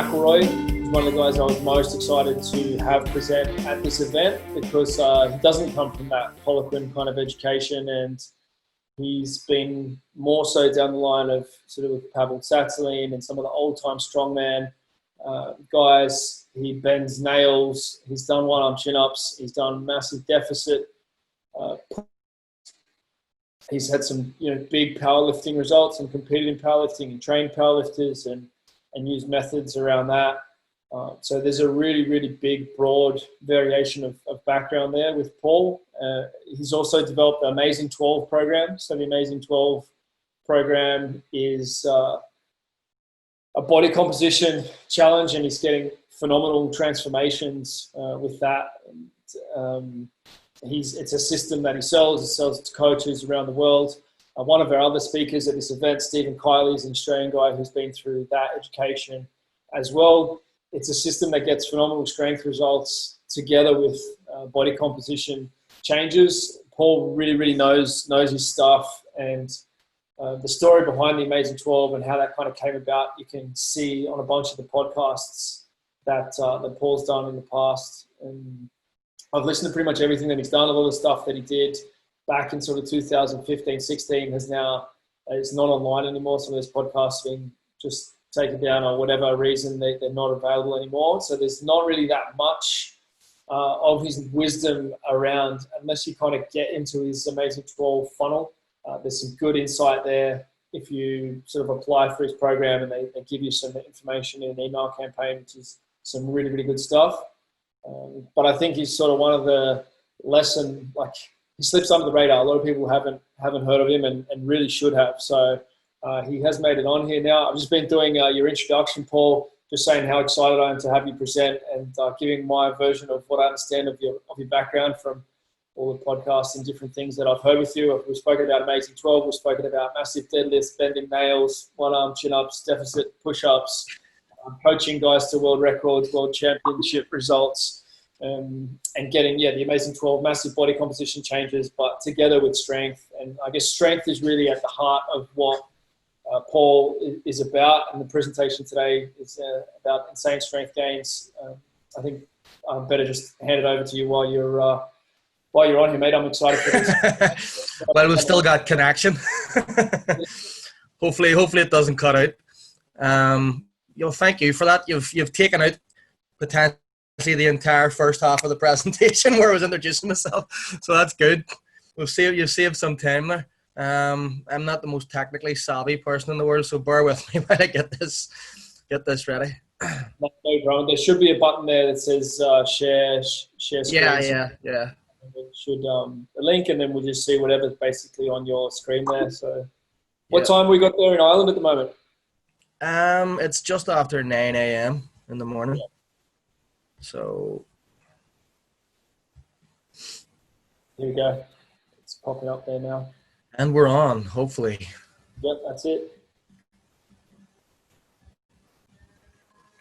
McIlroy is one of the guys I was most excited to have present at this event because he doesn't come from that Poliquin kind of education, and he's been more so down the line of sort of with Pavel Tsatsouline and some of the old-time strongman guys. He bends nails. He's done one-arm chin-ups. He's done massive deficit. He's had some, big powerlifting results and competed in powerlifting and trained powerlifters and used methods around that. So there's a really, really big, broad variation of background there with Paul. He's also developed the Amazing 12 program. So the Amazing 12 program is a body composition challenge, and he's getting phenomenal transformations with that. It's a system that he sells to coaches around the world. One of our other speakers at this event, Stephen Kiley, is an Australian guy who's been through that education as well. It's a system that gets phenomenal strength results together with body composition changes. Paul really, really knows his stuff, and the story behind the Amazing 12 and how that kind of came about, you can see on a bunch of the podcasts that Paul's done in the past. And I've listened to pretty much everything that he's done. A lot of the stuff that he did back in sort of 2015, 16 is not online anymore. Some of those podcasts have been just taken down or whatever reason they're not available anymore. So there's not really that much of his wisdom around unless you kind of get into his Amazing 12 funnel. There's some good insight there if you sort of apply for his program, and they give you some information in an email campaign, which is some really, really good stuff. But I think he's sort of one of the he slips under the radar. A lot of people haven't heard of him and really should have. So he has made it on here now. I've just been doing your introduction, Paul, just saying how excited I am to have you present and giving my version of what I understand of your background from all the podcasts and different things that I've heard with you. We've spoken about Amazing 12. We've spoken about massive deadlifts, bending nails, one-arm chin-ups, deficit push-ups, coaching guys to world records, world championship results, and getting, the Amazing 12, massive body composition changes, but together with strength. And I guess strength is really at the heart of what Paul is about. And the presentation today is about insane strength gains. I think I'm better just hand it over to you while you're on here, mate. I'm excited for this. Well, we've still got connection. Hopefully it doesn't cut out. Thank you for that. You've taken out potentially the entire first half of the presentation where I was introducing myself, so that's good. You've saved some time there. I'm not the most technically savvy person in the world, so bear with me while I get this ready. No problem. There should be a button there that says share screen. Yeah. It should a link, and then we'll just see whatever's basically on your screen there. So, what time we got there in Ireland at the moment? It's just after 9 a.m. in the morning. Yeah. So here we go. It's popping up there now. And we're on, hopefully. Yep, that's it.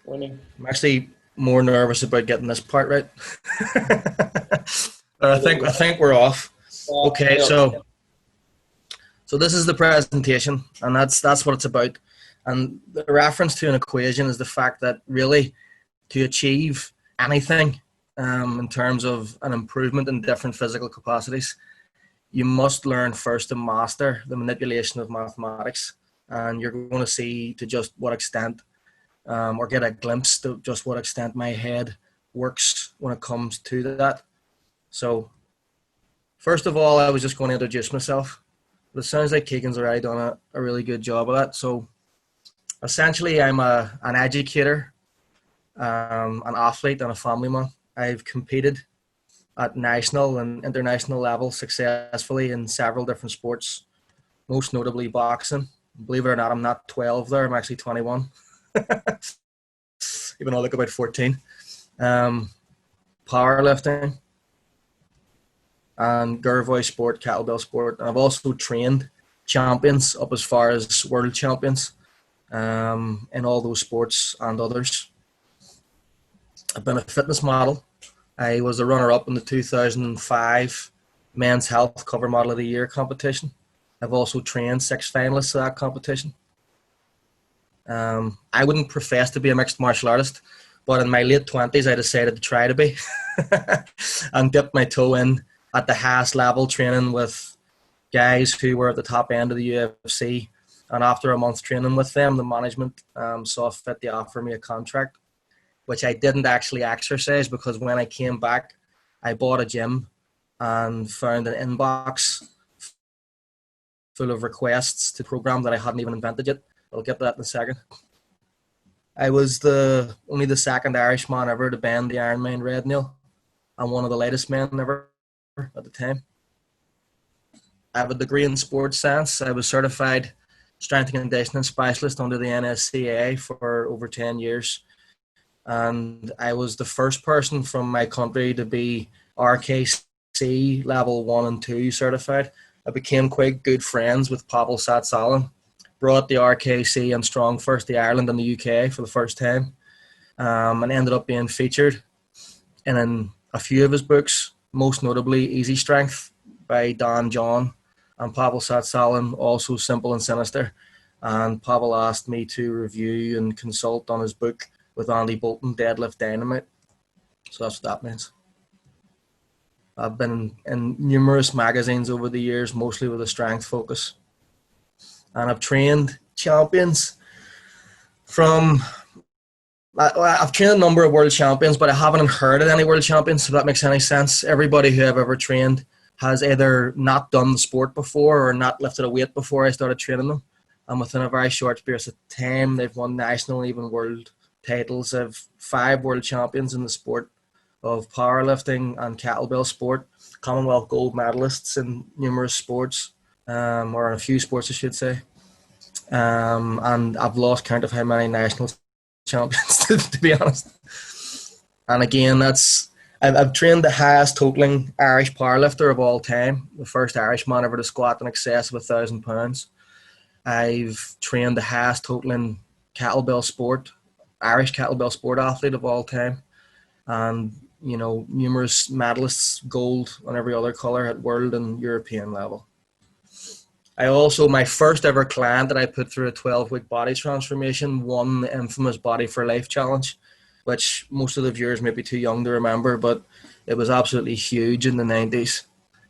Winning. I'm actually more nervous about getting this part right. I think we're off. Okay, so this is the presentation, and that's what it's about. And the reference to an equation is the fact that really to achieve anything in terms of an improvement in different physical capacities, you must learn first to master the manipulation of mathematics. And you're going to see to just what extent or get a glimpse to just what extent my head works when it comes to that. So first of all, I was just going to introduce myself. But it sounds like Keegan's already done a really good job of that. So essentially, I'm an educator, an athlete, and a family man. I've competed at national and international level successfully in several different sports, most notably boxing. Believe it or not, I'm not 12 there. I'm actually 21, even though I look about 14. Powerlifting and Gervoy sport, kettlebell sport. And I've also trained champions up as far as world champions in all those sports and others. I've been a fitness model. I was a runner-up in the 2005 Men's Health Cover Model of the Year competition. I've also trained 6 finalists of that competition. I wouldn't profess to be a mixed martial artist, but in my late 20s, I decided to try to be and dip my toe in at the highest level, training with guys who were at the top end of the UFC. And after a month training with them, the management saw fit to offer me a contract, which I didn't actually exercise, because when I came back, I bought a gym and found an inbox full of requests to program that I hadn't even invented yet. I'll get that in a second. I was only the second Irishman ever to bend the Ironman red nail, and one of the lightest men ever at the time. I have a degree in sports science. I was certified strength and conditioning specialist under the NSCA for over 10 years. And I was the first person from my country to be RKC level 1 and 2 certified. I became quite good friends with Pavel Satsalin, brought the RKC and Strong First to Ireland and the UK for the first time, and ended up being featured in a few of his books, most notably Easy Strength by Dan John, and Pavel Satsalin, also Simple and Sinister. And Pavel asked me to review and consult on his book with Andy Bolton, Deadlift Dynamite. So that's what that means. I've been in numerous magazines over the years, mostly with a strength focus. And I've trained champions I've trained a number of world champions, but I haven't inherited any world champions, if that makes any sense. Everybody who I've ever trained has either not done the sport before or not lifted a weight before I started training them. And within a very short period of time, they've won national and even world titles. I have 5 world champions in the sport of powerlifting and kettlebell sport, Commonwealth gold medalists in numerous sports, or in a few sports, I should say. And I've lost count of how many national champions, to be honest. And again, I've trained the highest totaling Irish powerlifter of all time, the first Irishman ever to squat in excess of 1,000 pounds. I've trained the highest totaling Irish kettlebell sport athlete of all time, and numerous medalists, gold on every other colour at world and European level. My first ever client that I put through a 12-week body transformation won the infamous Body for Life challenge, which most of the viewers may be too young to remember, but it was absolutely huge in the 90s.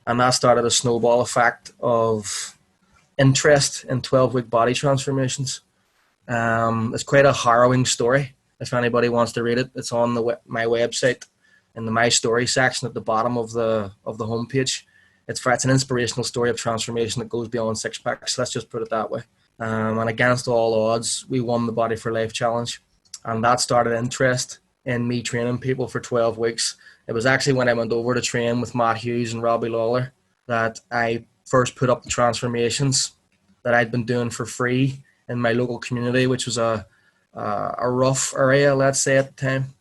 And that started a snowball effect of interest in 12-week body transformations. It's quite a harrowing story. If anybody wants to read it, it's on my website in the My Story section at the bottom of the homepage. It's an inspirational story of transformation that goes beyond six packs. Let's just put it that way. And against all odds, we won the Body for Life challenge. And that started interest in me training people for 12 weeks. It was actually when I went over to train with Matt Hughes and Robbie Lawler that I first put up the transformations that I'd been doing for free in my local community, which was a rough area, let's say, at the time.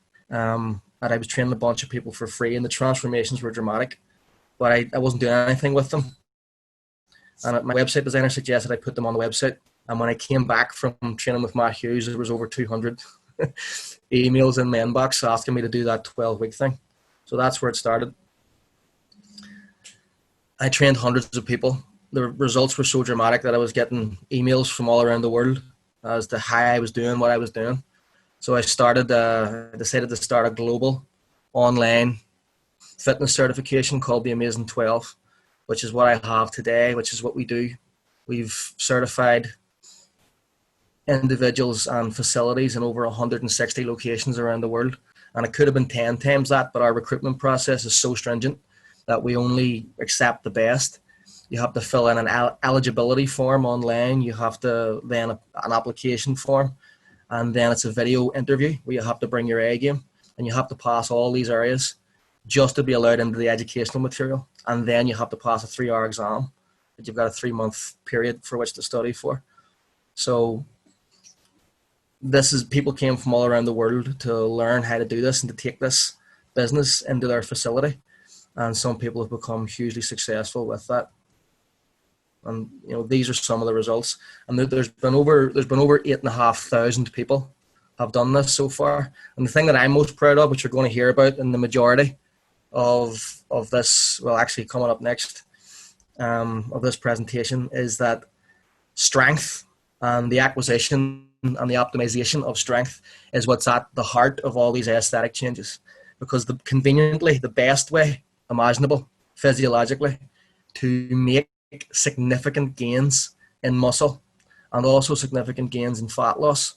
That I was training a bunch of people for free, and the transformations were dramatic, but I wasn't doing anything with them. And my website designer suggested I put them on the website. And when I came back from training with Matt Hughes, there was over 200 emails in my inbox asking me to do that 12-week thing. So that's where it started. I trained hundreds of people. The results were so dramatic that I was getting emails from all around the world as to how I was doing what I was doing. So I decided to start a global online fitness certification called the Amazing 12, which is what I have today, which is what we do. We've certified individuals and facilities in over 160 locations around the world. And it could have been 10 times that, but our recruitment process is so stringent that we only accept the best. You have to fill in an eligibility form online. You have to then an application form, and then it's a video interview where you have to bring your A game, and you have to pass all these areas just to be allowed into the educational material. And then you have to pass a 3-hour exam that you've got a 3-month period for which to study for. So people came from all around the world to learn how to do this and to take this business into their facility. And some people have become hugely successful with that. And these are some of the results. And there's been over 8,500 people have done this so far. And the thing that I'm most proud of, which you're going to hear about in the majority of this, well, actually coming up next, of this presentation, is that strength and the acquisition and the optimization of strength is what's at the heart of all these aesthetic changes, because conveniently the best way imaginable physiologically to make significant gains in muscle and also significant gains in fat loss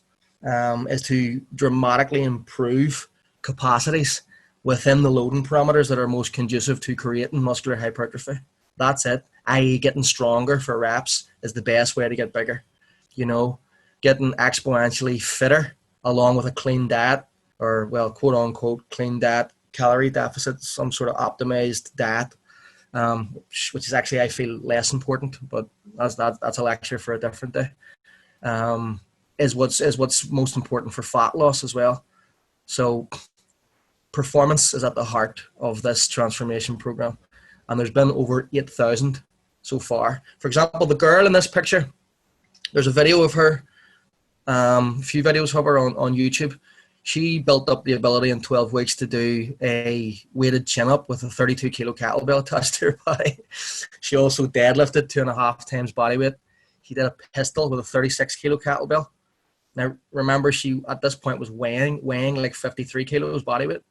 is to dramatically improve capacities within the loading parameters that are most conducive to creating muscular hypertrophy. That's it. I.e. getting stronger for reps is the best way to get bigger. You know, getting exponentially fitter along with a clean diet, or, well, quote unquote clean diet, calorie deficit, some sort of optimized diet, which is actually, I feel, less important, but that's a lecture for a different day, is what's most important for fat loss as well. So performance is at the heart of this transformation program, and there's been over 8,000 so far. For example, the girl in this picture, there's a video of her, a few videos of her on YouTube. She built up the ability in 12 weeks to do a weighted chin-up with a 32 kilo kettlebell attached to her body. She also deadlifted 2.5 times body weight. She did a pistol with a 36 kilo kettlebell. Now, remember, she at this point was weighing like 53 kilos body weight.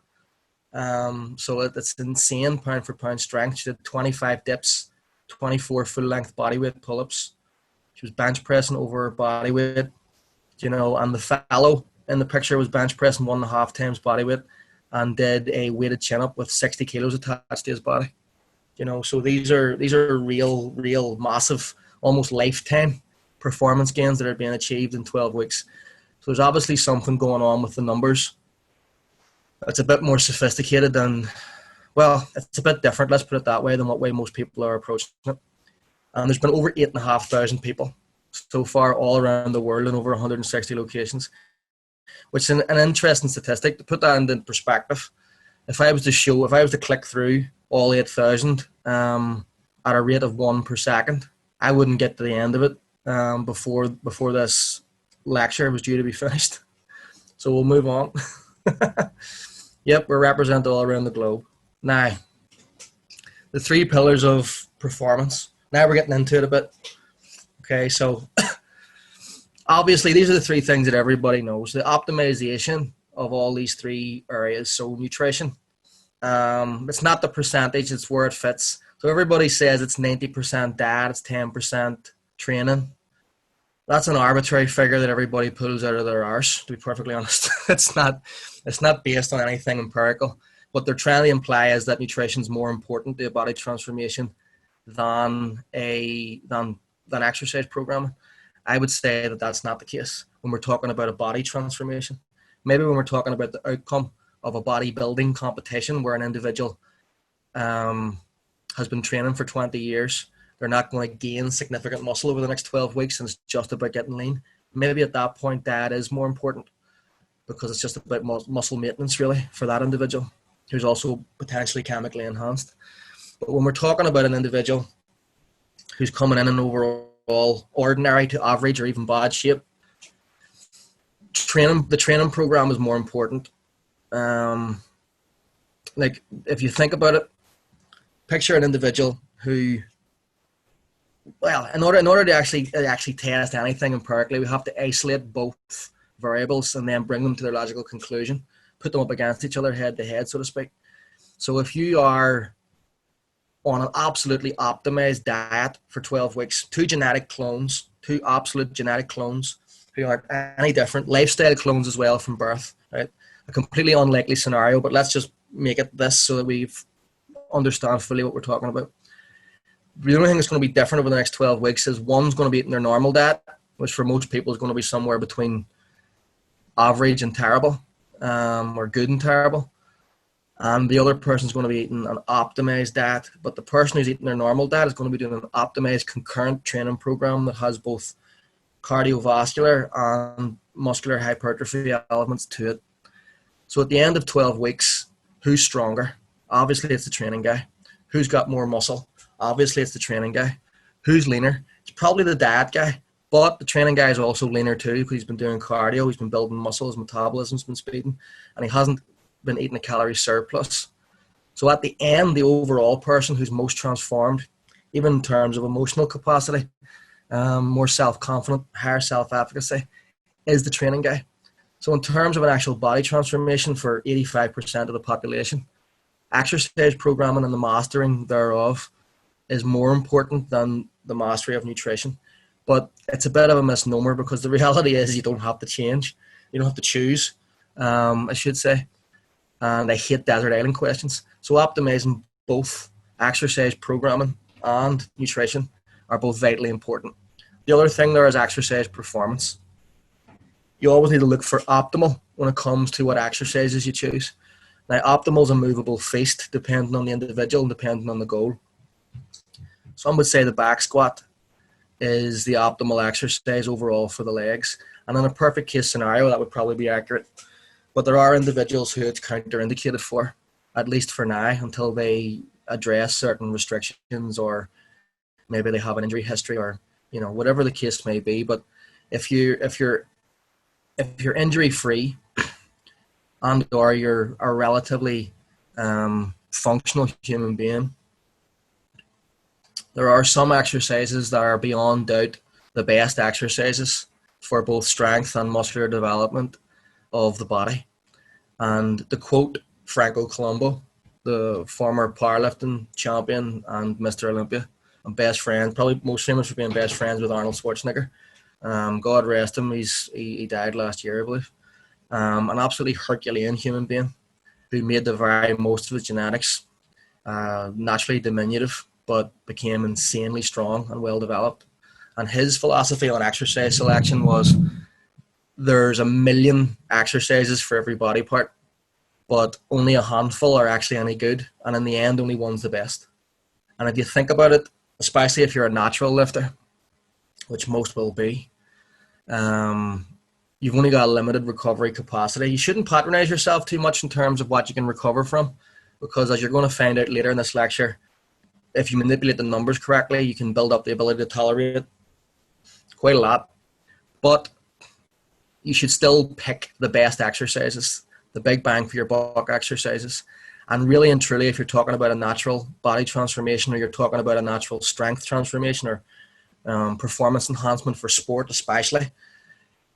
So it's insane pound for pound strength. She did 25 dips, 24 full-length body weight pull-ups. She was bench pressing over her body weight, you know, and the fellow in the picture was bench pressing 1.5 times body weight and did a weighted chin-up with 60 kilos attached to his body. You know, so these are real massive, almost lifetime performance gains that are being achieved in 12 weeks. So there's obviously something going on with the numbers. It's a bit more sophisticated than, well, it's a bit different, let's put it that way, than what way most people are approaching it. And there's been over 8,500 people so far all around the world in over 160 locations, which is an interesting statistic. To put that into perspective, if I was to click through all 8,000 at a rate of 1 per second, I wouldn't get to the end of it before this lecture was due to be finished. So we'll move on. Yep, we're represented all around the globe. Now, the 3 pillars of performance. Now we're getting into it a bit. Okay, so obviously these are the 3 things that everybody knows. The optimization of all these 3 areas. So nutrition. It's not the percentage, it's where it fits. So everybody says it's 90% diet, it's 10% training. That's an arbitrary figure that everybody pulls out of their arse, to be perfectly honest. It's not based on anything empirical. What they're trying to imply is that nutrition is more important to a body transformation than exercise programming. I would say that that's not the case when we're talking about a body transformation. Maybe when we're talking about the outcome of a bodybuilding competition where an individual has been training for 20 years, they're not going to gain significant muscle over the next 12 weeks and it's just about getting lean. Maybe at that point that is more important because it's just about muscle maintenance really for that individual who's also potentially chemically enhanced. But when we're talking about an individual who's coming in an overall ordinary to average or even bad shape, the training program is more important. Like if you think about it, picture an individual who, well, in order to actually test anything empirically, we have to isolate both variables and then bring them to their logical conclusion, put them up against each other head to head, so to speak. So if you are on an absolutely optimized diet for 12 weeks, 2 absolute genetic clones who aren't any different, lifestyle clones as well from birth, right? A completely unlikely scenario, but let's just make it this so that we understand fully what we're talking about. The only thing that's going to be different over the next 12 weeks is one's going to be eating their normal diet, which for most people is going to be somewhere between average and terrible, or good and terrible. And the other person's going to be eating an optimized diet, but the person who's eating their normal diet is going to be doing an optimized concurrent training program that has both cardiovascular and muscular hypertrophy elements to it. So at the end of 12 weeks, who's stronger? Obviously, it's the training guy. Who's got more muscle? Obviously, it's the training guy. Who's leaner? It's probably the diet guy, but the training guy is also leaner too because he's been doing cardio, he's been building muscle, his metabolism's been speeding, and he hasn't been eating a calorie surplus. So at the end, the overall person who's most transformed, even in terms of emotional capacity, more self-confident, higher self-efficacy, is the training guy. So in terms of an actual body transformation for 85% of the population, exercise programming and the mastering thereof is more important than the mastery of nutrition. But it's a bit of a misnomer, because the reality is you don't have to change. You don't have to choose, I should say. And I hate desert island questions. So optimizing both exercise programming and nutrition are both vitally important. The other thing there is exercise performance. You always need to look for optimal when it comes to what exercises you choose. Now, optimal is a movable feast depending on the individual and depending on the goal. Some would say the back squat is the optimal exercise overall for the legs. And in a perfect case scenario, that would probably be accurate. But there are individuals who it's counterindicated for, at least for now, until they address certain restrictions, or maybe they have an injury history, or whatever the case may be. But if you're injury free and or you're a relatively functional human being, there are some exercises that are beyond doubt the best exercises for both strength and muscular development of the body. And to quote Franco Colombo, the former powerlifting champion and Mr. Olympia, and best friend, probably most famous for being best friends with Arnold Schwarzenegger. God rest him, he died last year, I believe. An absolutely Herculean human being who made the very most of his genetics, naturally diminutive, but became insanely strong and well developed. And his philosophy on exercise selection was, there's 1 million exercises for every body part, but only a handful are actually any good. And in the end, only one's the best. And if you think about it, especially if you're a natural lifter, which most will be, you've only got a limited recovery capacity. You shouldn't patronize yourself too much in terms of what you can recover from, because as you're going to find out later in this lecture, if you manipulate the numbers correctly, you can build up the ability to tolerate it quite a lot. But you should still pick the best exercises, the big bang for your buck exercises. And really and truly, if you're talking about a natural body transformation, or you're talking about a natural strength transformation, or performance enhancement for sport especially,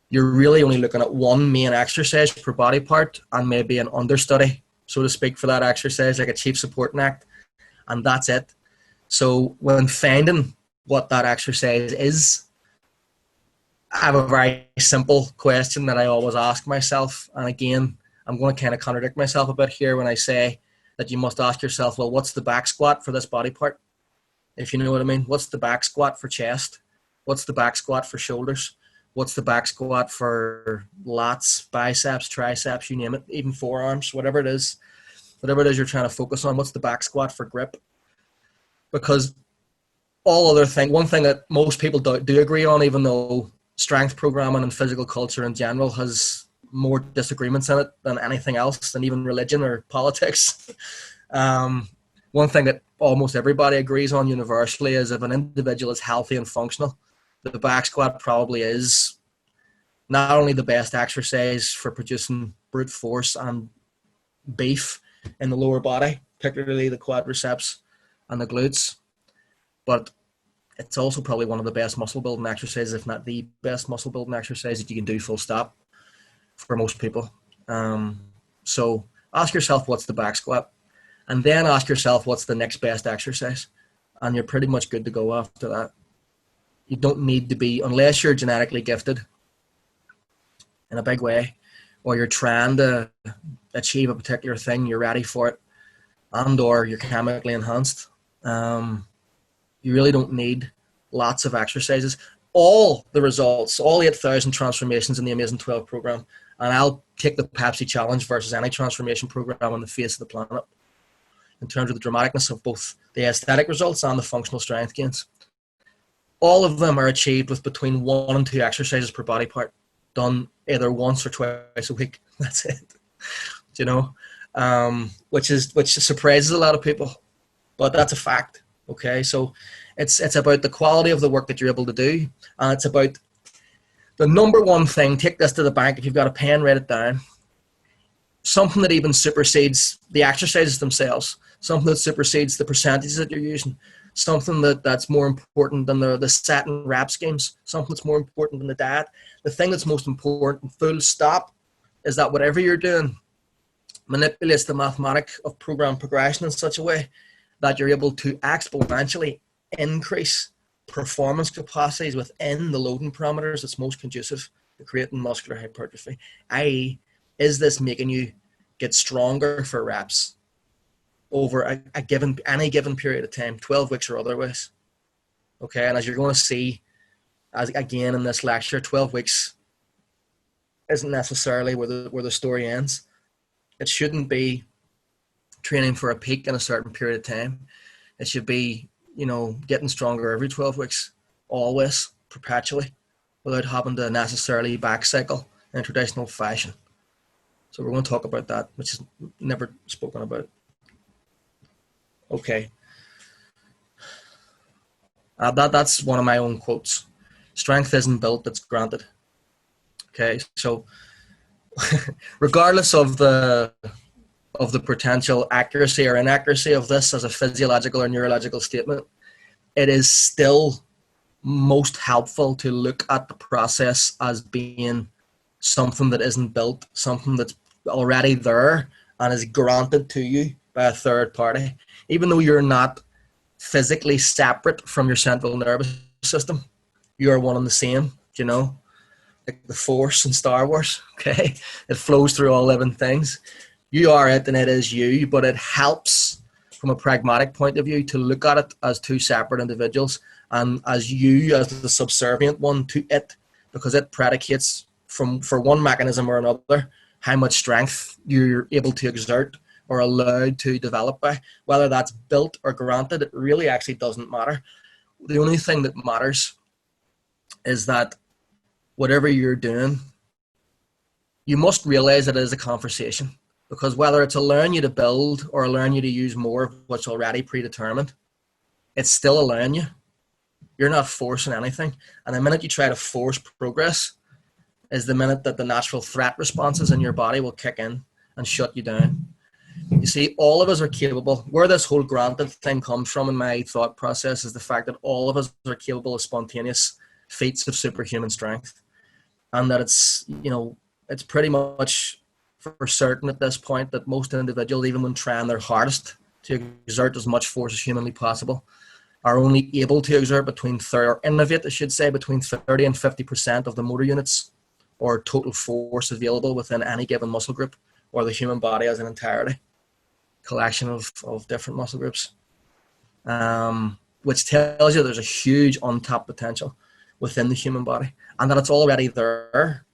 you're really only looking at one main exercise per body part and maybe an understudy, so to speak, for that exercise, like a chief supporting act, and that's it. So when finding what that exercise is, I have a very simple question that I always ask myself. And again, I'm going to kind of contradict myself a bit here when I say that you must ask yourself, well, what's the back squat for this body part? If you know what I mean. What's the back squat for chest? What's the back squat for shoulders? What's the back squat for lats, biceps, triceps, you name it, even forearms, whatever it is you're trying to focus on. What's the back squat for grip? Because one thing that most people do agree on, even though strength programming and physical culture in general has more disagreements in it than anything else, than even religion or politics. One thing that almost everybody agrees on universally is, if an individual is healthy and functional, the back squat probably is not only the best exercise for producing brute force and beef in the lower body, particularly the quadriceps and the glutes, but it's also probably one of the best muscle building exercises, if not the best muscle building exercise that you can do full stop for most people. So ask yourself, what's the back squat? And then ask yourself, what's the next best exercise? And you're pretty much good to go after that. You don't need to be, unless you're genetically gifted in a big way, or you're trying to achieve a particular thing, you're ready for it, and or you're chemically enhanced. You really don't need lots of exercises. All the results, all 8,000 transformations in the A12 program, and I'll take the Pepsi challenge versus any transformation program on the face of the planet in terms of the dramaticness of both the aesthetic results and the functional strength gains. All of them are achieved with between 1 and 2 exercises per body part, done either once or twice a week. That's it. You know, which surprises a lot of people, but that's a fact. Okay, so it's about the quality of the work that you're able to do, and it's about the number one thing. Take this to the bank. If you've got a pen, write it down. Something that even supersedes the exercises themselves, something that supersedes the percentages that you're using. something that's more important than the set and rep schemes, something that's more important than the diet. The thing that's most important, full stop, is that whatever you're doing manipulates the mathematics of program progression in such a way that you're able to exponentially increase performance capacities within the loading parameters that's most conducive to creating muscular hypertrophy. I.e., is this making you get stronger for reps over any given period of time, 12 weeks or otherwise? Okay, and as you're going to see, as again in this lecture, 12 weeks isn't necessarily where the story ends. It shouldn't be training for a peak in a certain period of time. It should be, getting stronger every 12 weeks, always, perpetually, without having to necessarily back cycle in traditional fashion. So we're going to talk about that, which is never spoken about. Okay. That's one of my own quotes. Strength isn't built, it's granted. Okay, so regardless of the potential accuracy or inaccuracy of this as a physiological or neurological statement, it is still most helpful to look at the process as being something that isn't built, something that's already there and is granted to you by a third party. Even though you're not physically separate from your central nervous system, you are one and the same, like the Force in Star Wars, okay? It flows through all living things. You are it and it is you, but it helps from a pragmatic point of view to look at it as two separate individuals and as you as the subservient one to it, because it predicates for one mechanism or another how much strength you're able to exert or allowed to develop by. Whether that's built or granted, it really actually doesn't matter. The only thing that matters is that whatever you're doing, you must realize that it is a conversation, because whether it's allowing you to build or allowing you to use more of what's already predetermined, it's still allowing you. You're not forcing anything. And the minute you try to force progress is the minute that the natural threat responses in your body will kick in and shut you down. You see, all of us are capable. Where this whole granted thing comes from in my thought process is the fact that all of us are capable of spontaneous feats of superhuman strength. And that it's pretty much for certain at this point that most individuals, even when trying their hardest to exert as much force as humanly possible, are only able to exert between 30 and 50% of the motor units or total force available within any given muscle group or the human body as an entirety, collection of different muscle groups, which tells you there's a huge untapped potential within the human body and that it's already there.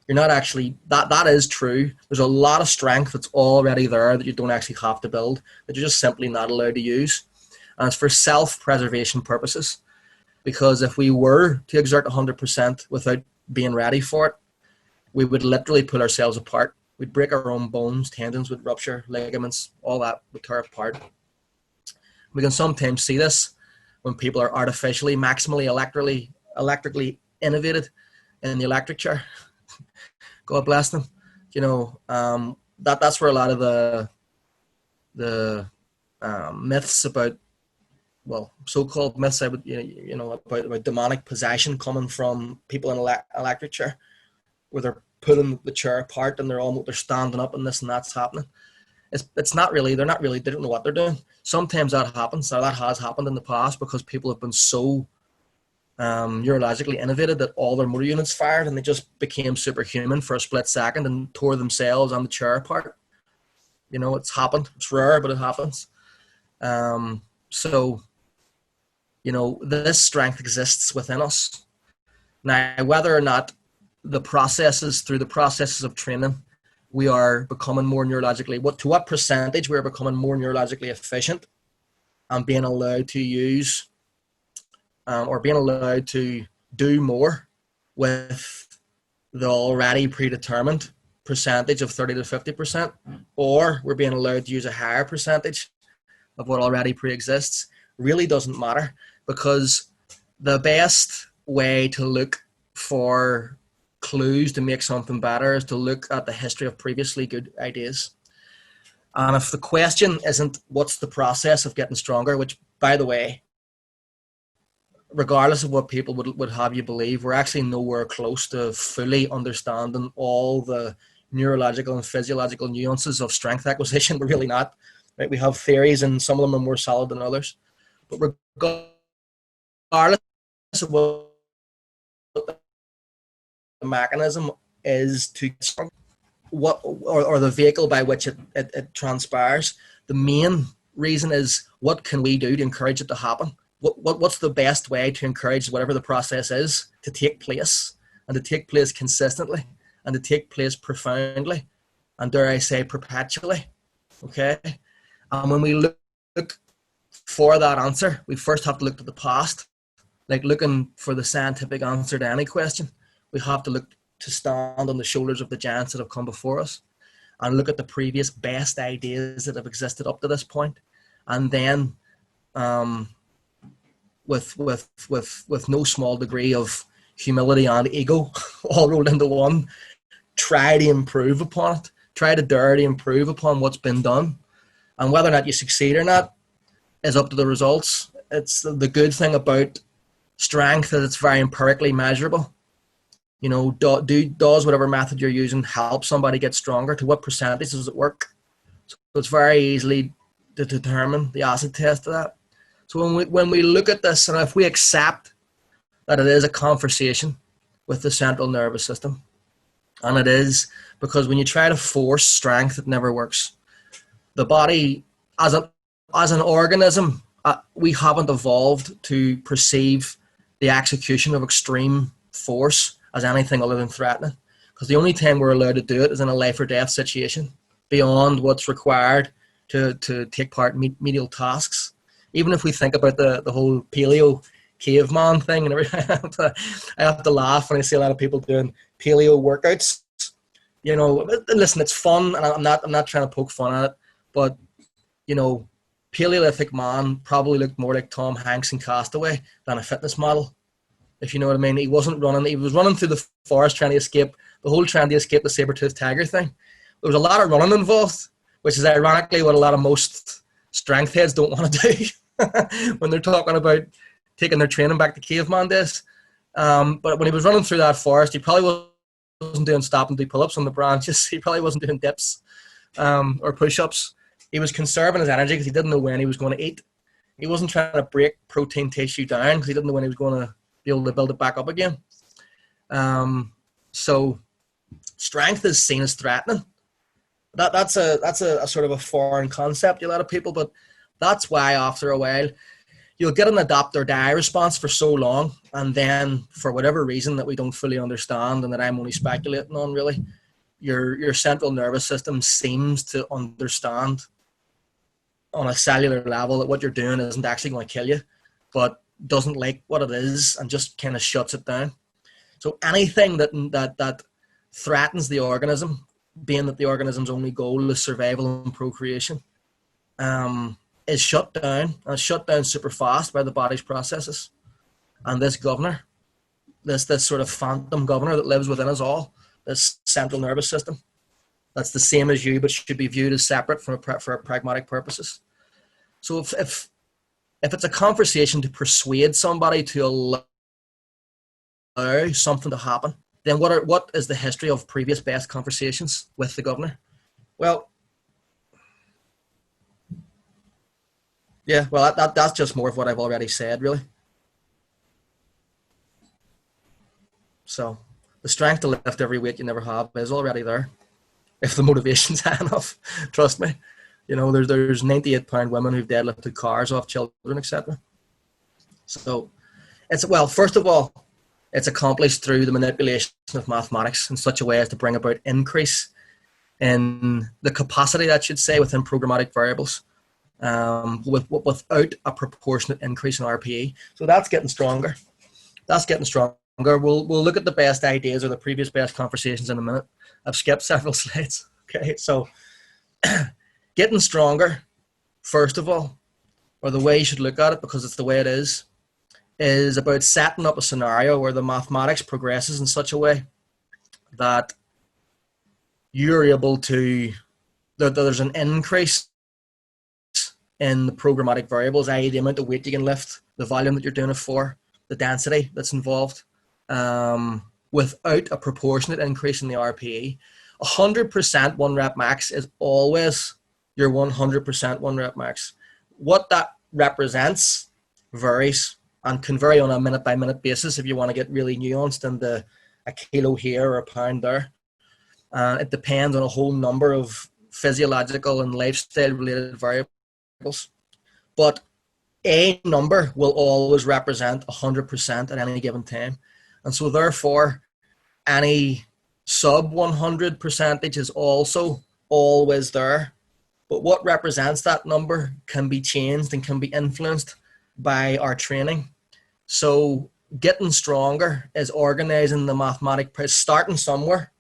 You're not actually, that is true. There's a lot of strength that's already there that you don't actually have to build, that you're just simply not allowed to use. And it's for self-preservation purposes. Because if we were to exert 100% without being ready for it, we would literally pull ourselves apart. We'd break our own bones, tendons would rupture, ligaments, all that would tear apart. We can sometimes see this when people are artificially, maximally electrically innovated in the electric chair. God bless them. That's where a lot of the myths about, so-called myths about demonic possession coming from people in electric chair, where they're pulling the chair apart and they're standing up and this and that's happening. It's not really. They don't know what they're doing. Sometimes that happens, or that has happened in the past, because people have been so neurologically innovated that all their motor units fired and they just became superhuman for a split second and tore themselves and the chair apart. It's happened. It's rare, but it happens. This strength exists within us. Now, whether or not through the processes of training, we are becoming more neurologically, to what percentage we're becoming more neurologically efficient and being allowed to use or being allowed to do more with the already predetermined percentage of 30 to 50%, or we're being allowed to use a higher percentage of what already pre-exists, really doesn't matter, because the best way to look for clues to make something better is to look at the history of previously good ideas. And if the question isn't what's the process of getting stronger, which, by the way, regardless of what people would have you believe, we're actually nowhere close to fully understanding all the neurological and physiological nuances of strength acquisition. We're really not. Right? We have theories, and some of them are more solid than others. But regardless of what the mechanism is to what or the vehicle by which it transpires, the main reason is what can we do to encourage it to happen? What's the best way to encourage whatever the process is to take place, and to take place consistently, and to take place profoundly, and dare I say perpetually? Okay, and when we look for that answer, we first have to look to the past. Like looking for the scientific answer to any question, we have to look to stand on the shoulders of the giants that have come before us, and look at the previous best ideas that have existed up to this point, and then with no small degree of humility and ego all rolled into one, try to improve upon it, try to dare to improve upon what's been done. And whether or not you succeed or not is up to the results. It's the good thing about strength is it's very empirically measurable. You know, does whatever method you're using help somebody get stronger? To what percentage does it work? So it's very easily to determine the acid test of that. So when we look at this, and if we accept that it is a conversation with the central nervous system, and it is because when you try to force strength, it never works. The body, as an organism, we haven't evolved to perceive the execution of extreme force as anything other than threatening, because the only time we're allowed to do it is in a life or death situation beyond what's required to take part in medial tasks. Even if we think about the whole paleo caveman thing and everything, I have to laugh when I see a lot of people doing paleo workouts. You know, listen, it's fun, and I'm not trying to poke fun at it, but you know, Paleolithic man probably looked more like Tom Hanks in Castaway than a fitness model, if you know what I mean. He wasn't running. He was running through the forest trying to escape the saber-toothed tiger thing. There was a lot of running involved, which is ironically what a lot of most strength heads don't want to do when they're talking about taking their training back to caveman days. But when he was running through that forest, he probably wasn't doing stop and do pull-ups on the branches. He probably wasn't doing dips or push-ups. He was conserving his energy because he didn't know when he was going to eat. He wasn't trying to break protein tissue down because he didn't know when he was going to be able to build it back up again. So strength is seen as threatening. That's a sort of a foreign concept to a lot of people, but that's why after a while you'll get an adapt or die response for so long, and then for whatever reason that we don't fully understand and that I'm only speculating on, really, your central nervous system seems to understand on a cellular level that what you're doing isn't actually going to kill you, but doesn't like what it is and just kind of shuts it down. So anything that threatens the organism, being that the organism's only goal is survival and procreation, is shut down, and it's shut down super fast by the body's processes. And this governor, this sort of phantom governor that lives within us all, this central nervous system, that's the same as you, but should be viewed as separate for pragmatic purposes. So if it's a conversation to persuade somebody to allow something to happen, then what is the history of previous best conversations with the governor? Well, yeah, well, that's just more of what I've already said, really. So the strength to lift every weight you never have is already there, if the motivation's high enough. Trust me. You know, there's 98-pound women who've deadlifted cars off children, etc. So first of all, it's accomplished through the manipulation of mathematics in such a way as to bring about increase in the capacity, I should say, within programmatic variables, without a proportionate increase in RPE. So that's getting stronger. We'll look at the best ideas or the previous best conversations in a minute. I've skipped several slides. Okay, so getting stronger, first of all, or the way you should look at it, because it's the way it is about setting up a scenario where the mathematics progresses in such a way that you're able to, that there's an increase in the programmatic variables, i.e. the amount of weight you can lift, the volume that you're doing it for, the density that's involved, without a proportionate increase in the RPE. 100% one rep max is always your 100% one rep max. What that represents varies and can vary on a minute by minute basis if you want to get really nuanced into a kilo here or a pound there. It depends on a whole number of physiological and lifestyle related variables. But a number will always represent 100% at any given time. And so therefore, any sub 100 percentage is also always there. But what represents that number can be changed and can be influenced by our training. So getting stronger is organizing the mathematic, starting somewhere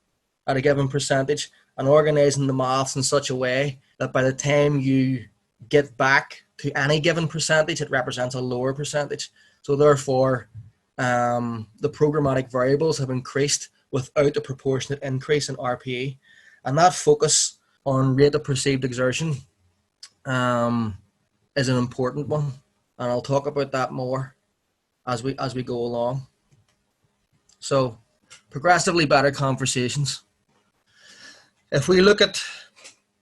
at a given percentage and organizing the maths in such a way that by the time you get back to any given percentage, it represents a lower percentage. So therefore, the programmatic variables have increased without a proportionate increase in RPE. And that focus on rate of perceived exertion is an important one. And I'll talk about that more as we go along. So progressively better conversations. If we look at,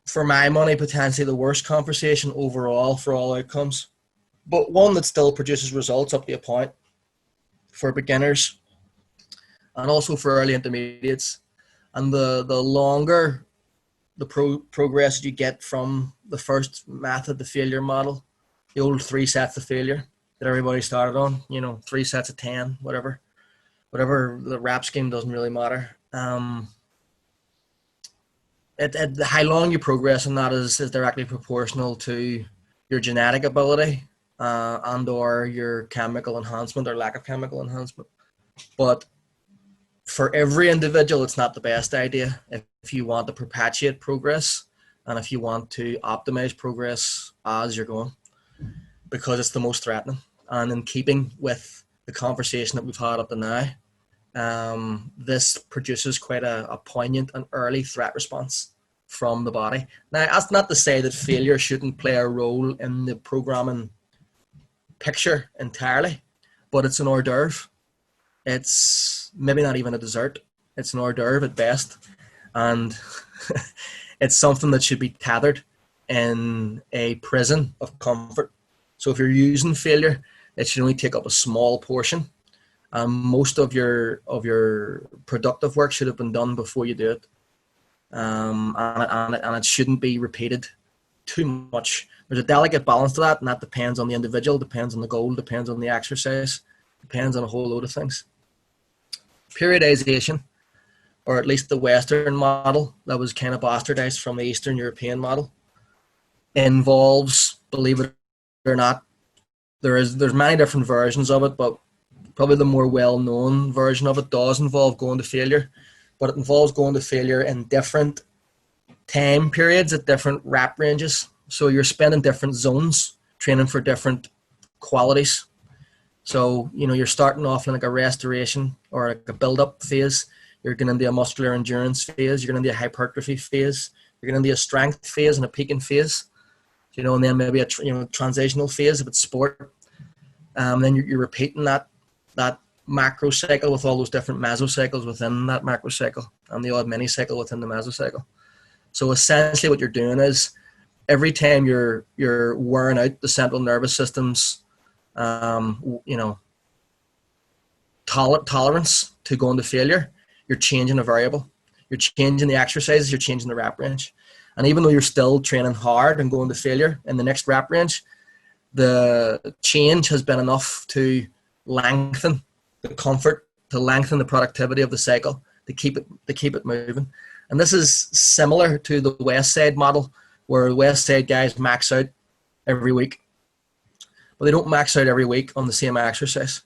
for my money, potentially the worst conversation overall for all outcomes, but one that still produces results up to a point for beginners and also for early intermediates. And the longer the progress you get from the first method, the failure model, the old 3 sets of failure that everybody started on, 3 sets of 10, whatever the rep scheme, doesn't really matter. How long you progress in that is directly proportional to your genetic ability and or your chemical enhancement or lack of chemical enhancement. But for every individual, it's not the best idea if you want to perpetuate progress and if you want to optimize progress as you're going, because it's the most threatening. And in keeping with the conversation that we've had up to now, this produces quite a poignant and early threat response from the body. Now, that's not to say that failure shouldn't play a role in the programming picture entirely, but it's an hors d'oeuvre. It's maybe not even a dessert. It's an hors d'oeuvre at best. And it's something that should be tethered in a prison of comfort. So if you're using failure, it should only take up a small portion. Most of your productive work should have been done before you do it. And it shouldn't be repeated too much. There's a delicate balance to that, and that depends on the individual, depends on the goal, depends on the exercise, depends on a whole load of things. Periodization, or at least the Western model that was kind of bastardized from the Eastern European model, involves, believe it or not, there's many different versions of it, but probably the more well-known version of it does involve going to failure, but it involves going to failure in different time periods at different rep ranges. So you're spending different zones, training for different qualities. So, you're starting off in like a restoration or like a build-up phase. You're going into a muscular endurance phase. You're going into a hypertrophy phase. You're going into a strength phase and a peaking phase. And then maybe a transitional phase if it's sport. Then you're repeating that macro cycle with all those different mesocycles within that macro cycle and the odd mini cycle within the mesocycle. So essentially what you're doing is every time you're wearing out the central nervous system's tolerance to going to failure, you're changing a variable. You're changing the exercises, you're changing the rep range. And even though you're still training hard and going to failure in the next rep range, the change has been enough to lengthen the comfort, to lengthen the productivity of the cycle, to keep it moving. And this is similar to the West Side model, where the West Side guys max out every week. But they don't max out every week on the same exercise.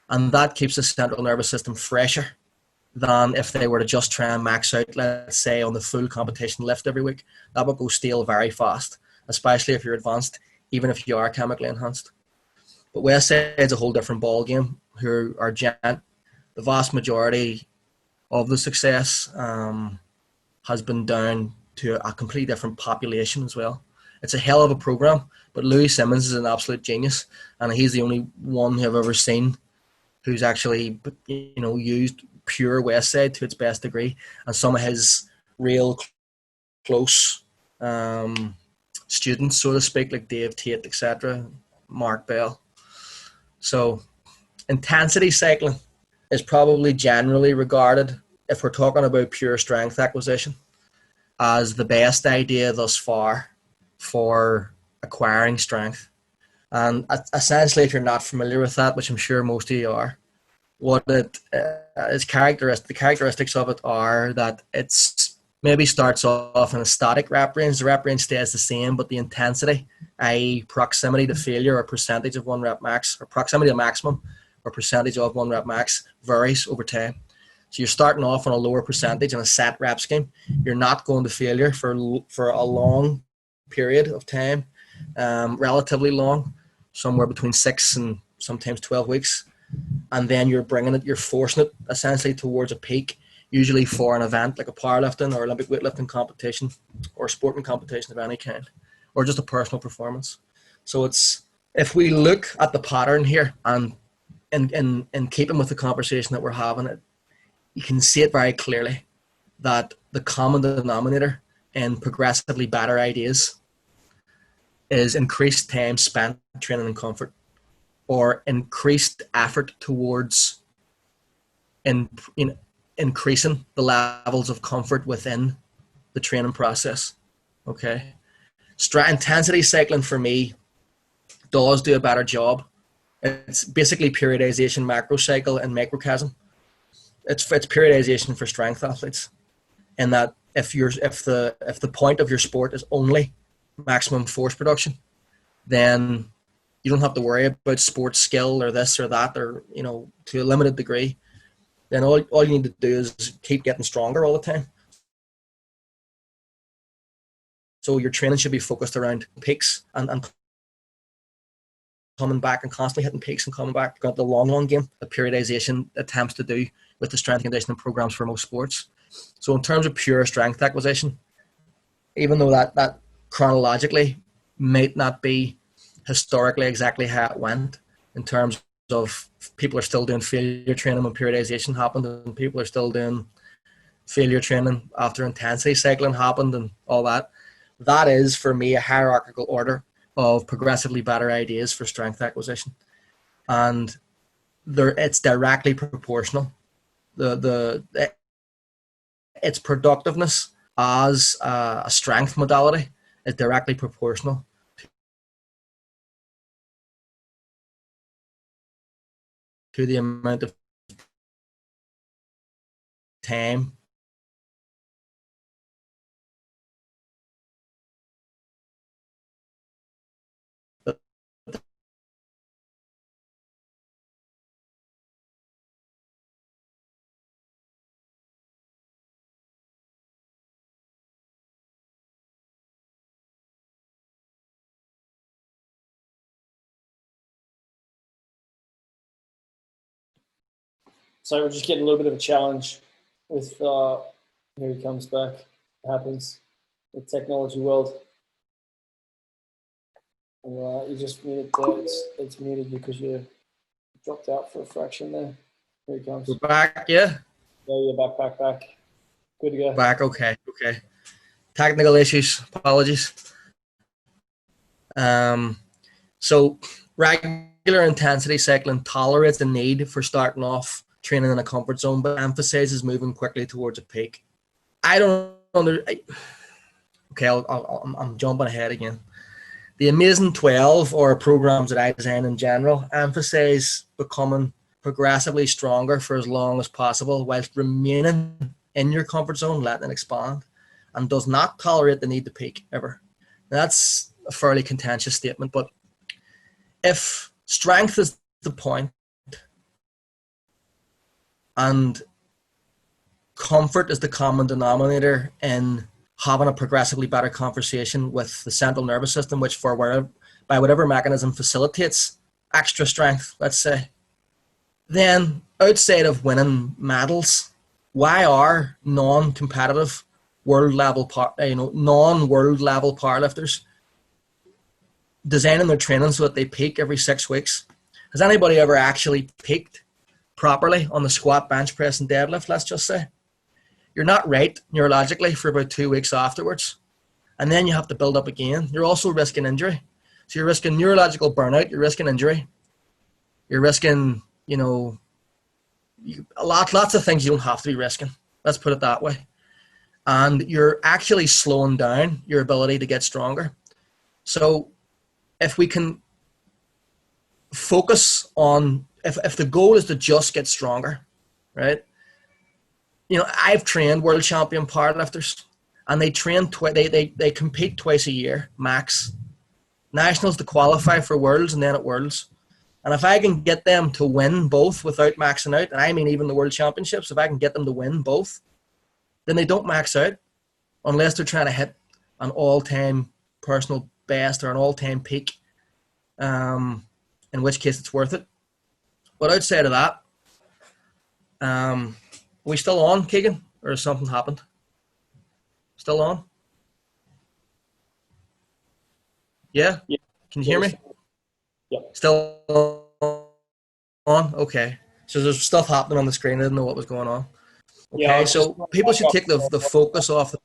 And that keeps the central nervous system fresher than if they were to just try and max out, let's say, on the full competition lift every week. That would go stale very fast, especially if you're advanced, even if you are chemically enhanced. But West Side's a whole different ball game, who are giant. The vast majority of the success has been down to a completely different population as well. It's a hell of a program, but Louis Simmons is an absolute genius, and he's the only one who I've ever seen who's actually, used pure West Side to its best degree, and some of his real close students, so to speak, like Dave Tate, etc., Mark Bell. So intensity cycling is probably generally regarded, if we're talking about pure strength acquisition, as the best idea thus far for acquiring strength. And essentially, if you're not familiar with that, which I'm sure most of you are, what it is the characteristics of it are that it's maybe starts off in a static rep range. The rep range stays the same, but the intensity, i.e. proximity to failure or percentage of one rep max, or proximity to maximum or percentage of one rep max, varies over time. So you're starting off on a lower percentage in a set rep scheme. You're not going to failure for a long period of time, relatively long, somewhere between 6 and sometimes 12 weeks. And then you're forcing it essentially towards a peak, usually for an event like a powerlifting or Olympic weightlifting competition or sporting competition of any kind, or just a personal performance. So if we look at the pattern here and in keeping with the conversation that we're having, you can see it very clearly that the common denominator in progressively better ideas is increased time spent training in comfort, or increased effort towards increasing the levels of comfort within the training process. Okay, intensity cycling for me does do a better job. It's basically periodization, macro cycle, and microcosm. It's periodization for strength athletes, in that if the point of your sport is only maximum force production, then you don't have to worry about sports skill or this or that, or to a limited degree. Then all you need to do is keep getting stronger all the time. So your training should be focused around peaks and coming back, and constantly hitting peaks and coming back. Got the long game that periodization attempts to do with the strength conditioning programs for most sports. So in terms of pure strength acquisition, even though that chronologically might not be historically exactly how it went, in terms of people are still doing failure training when periodization happened, and people are still doing failure training after intensity cycling happened and all that, that is for me a hierarchical order of progressively better ideas for strength acquisition, and it's directly proportional. Its productiveness as a strength modality is directly proportional to the amount of time So we're just getting a little bit of a challenge with, here he comes back. It happens in the technology world. And you just muted there. It's muted because you dropped out for a fraction there. Here he comes. We're back, yeah? Yeah, you're back. Good to go. Back, okay. Technical issues, apologies. So regular intensity cycling tolerates the need for starting off training in a comfort zone, but emphasizes moving quickly towards a peak. I'm jumping ahead again. The Amazing 12, or programs that I design in general, emphasize becoming progressively stronger for as long as possible whilst remaining in your comfort zone, letting it expand, and does not tolerate the need to peak ever. Now, that's a fairly contentious statement, but if strength is the point and comfort is the common denominator in having a progressively better conversation with the central nervous system, which by whatever mechanism facilitates extra strength, let's say, then outside of winning medals, why are non-competitive non-world level powerlifters designing their training so that they peak every 6 weeks? Has anybody ever actually peaked properly on the squat, bench press, and deadlift, let's just say, you're not right neurologically for about 2 weeks afterwards. And then you have to build up again. You're also risking injury. So you're risking neurological burnout. You're risking injury. You're risking, lots of things you don't have to be risking. Let's put it that way. And you're actually slowing down your ability to get stronger. So if we can focus on, if the goal is to just get stronger, right? I've trained world champion powerlifters, and they train they compete twice a year max, nationals to qualify for worlds, and then at worlds. And if I can get them to win both without maxing out, and I mean even the world championships, if I can get them to win both, then they don't max out unless they're trying to hit an all-time personal best or an all-time peak, in which case it's worth it. But outside of that, are we still on, Keegan, or has something happened? Still on? Yeah? Can you hear me? Yeah. Still on? Okay. So there's stuff happening on the screen. I didn't know what was going on. Okay, yeah, so people should take the focus off.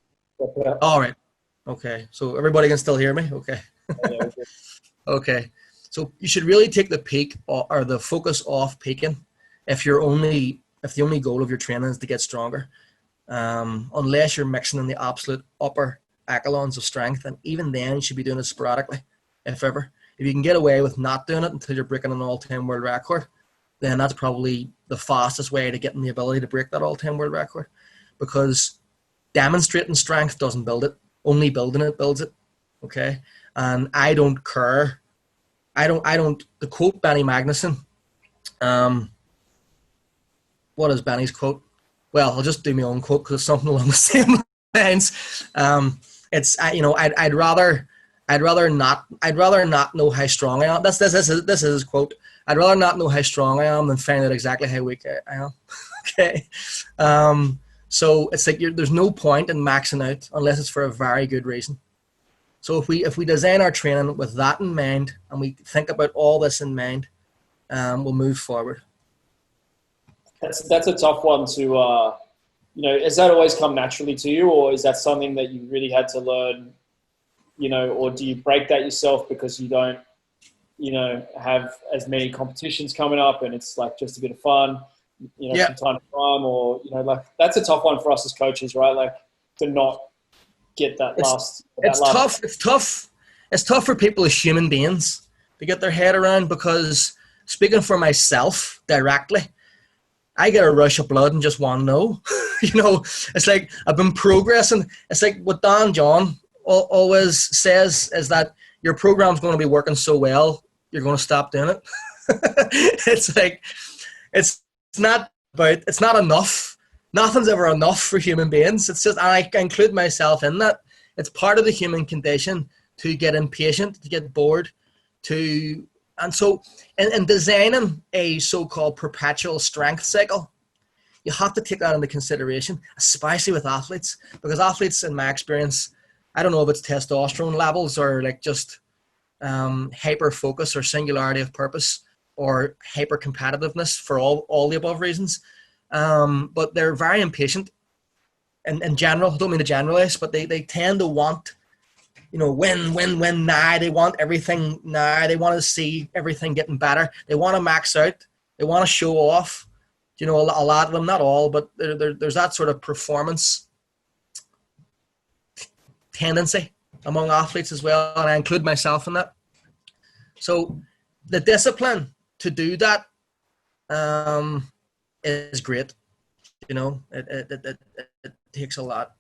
All right. Okay, so everybody can still hear me? Okay. Okay, so you should really take the peak or the focus off peaking if the only goal of your training is to get stronger, unless you're mixing in the absolute upper echelons of strength, and even then you should be doing it sporadically, if ever. If you can get away with not doing it until you're breaking an all-time world record, then that's probably the fastest way to getting the ability to break that all-time world record, because demonstrating strength doesn't build it. Only building it builds it. Okay. And I don't care. To quote Benny Magnuson, what is Benny's quote? Well, I'll just do my own quote because it's something along the same lines. I'd rather not know how strong I am. This is his quote. I'd rather not know how strong I am than find out exactly how weak I am. Okay. So it's like there's no point in maxing out unless it's for a very good reason. So if we design our training with that in mind and we think about all this in mind, we'll move forward. That's a tough one to, has that always come naturally to you, or is that something that you really had to learn, or do you break that yourself because you don't, have as many competitions coming up and it's like just a bit of fun? From time to time, or that's a tough one for us as coaches, right? Like to not get that It's tough for people as human beings to get their head around, because speaking for myself directly, I get a rush of blood and just want to know. It's like I've been progressing. It's like what Dan John always says is that your program's going to be working so well, you're going to stop doing it. It's like it's not enough. Nothing's ever enough for human beings. It's just, and I include myself in that. It's part of the human condition to get impatient, to get bored, and so in designing a so-called perpetual strength cycle, you have to take that into consideration, especially with athletes, because athletes, in my experience, I don't know if it's testosterone levels or like just hyper focus or singularity of purpose, or hyper competitiveness for all the above reasons. But they're very impatient in general. I don't mean to generalize, but they tend to want, win now. They want everything now. They want to see everything getting better. They want to max out. They want to show off. A lot of them, not all, but there's that sort of performance tendency among athletes as well, and I include myself in that. So the discipline to do that is great. It takes a lot.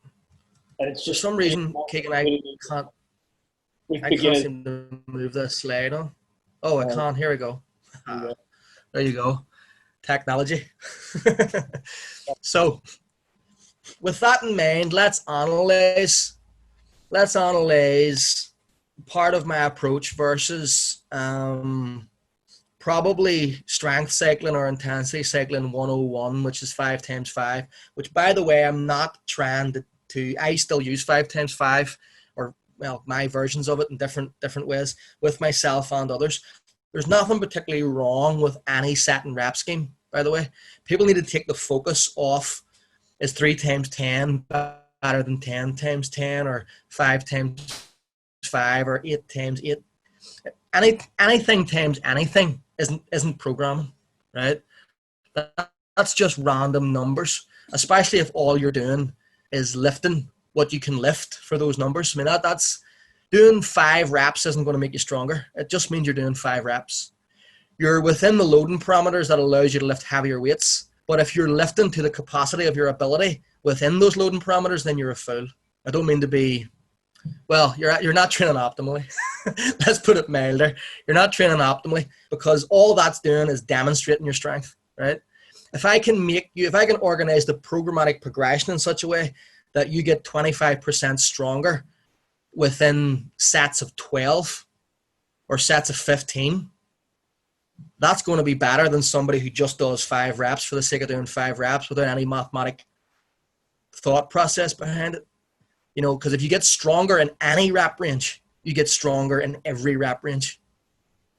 And it's just for some reason, Keegan, I can't seem to move the slide on. Oh, I can't. Here we go. There you go. Technology. So with that in mind, let's analyze part of my approach versus probably strength cycling or intensity cycling 101, which is 5x5, which, by the way, I'm not trying to I still use 5x5, or my versions of it in different ways with myself and others. There's nothing particularly wrong with any set and rep scheme by the way. People need to take the focus off, is 3 times 10 better than 10 times 10, or 5 times 5, or 8 times 8. Anything times anything isn't programming, right? That's just random numbers, especially if all you're doing is lifting what you can lift for those numbers. I mean, that's doing 5 reps isn't going to make you stronger. It just means you're doing 5 reps. You're within the loading parameters that allows you to lift heavier weights. But if you're lifting to the capacity of your ability within those loading parameters, then you're a fool. I don't mean to be, well, you're not training optimally. Let's put it milder. You're not training optimally, because all that's doing is demonstrating your strength, right? If I can organize the programmatic progression in such a way that you get 25% stronger within sets of 12 or sets of 15, that's going to be better than somebody who just does 5 reps for the sake of doing 5 reps without any mathematic thought process behind it. You know, because if you get stronger in any rep range, you get stronger in every rep range.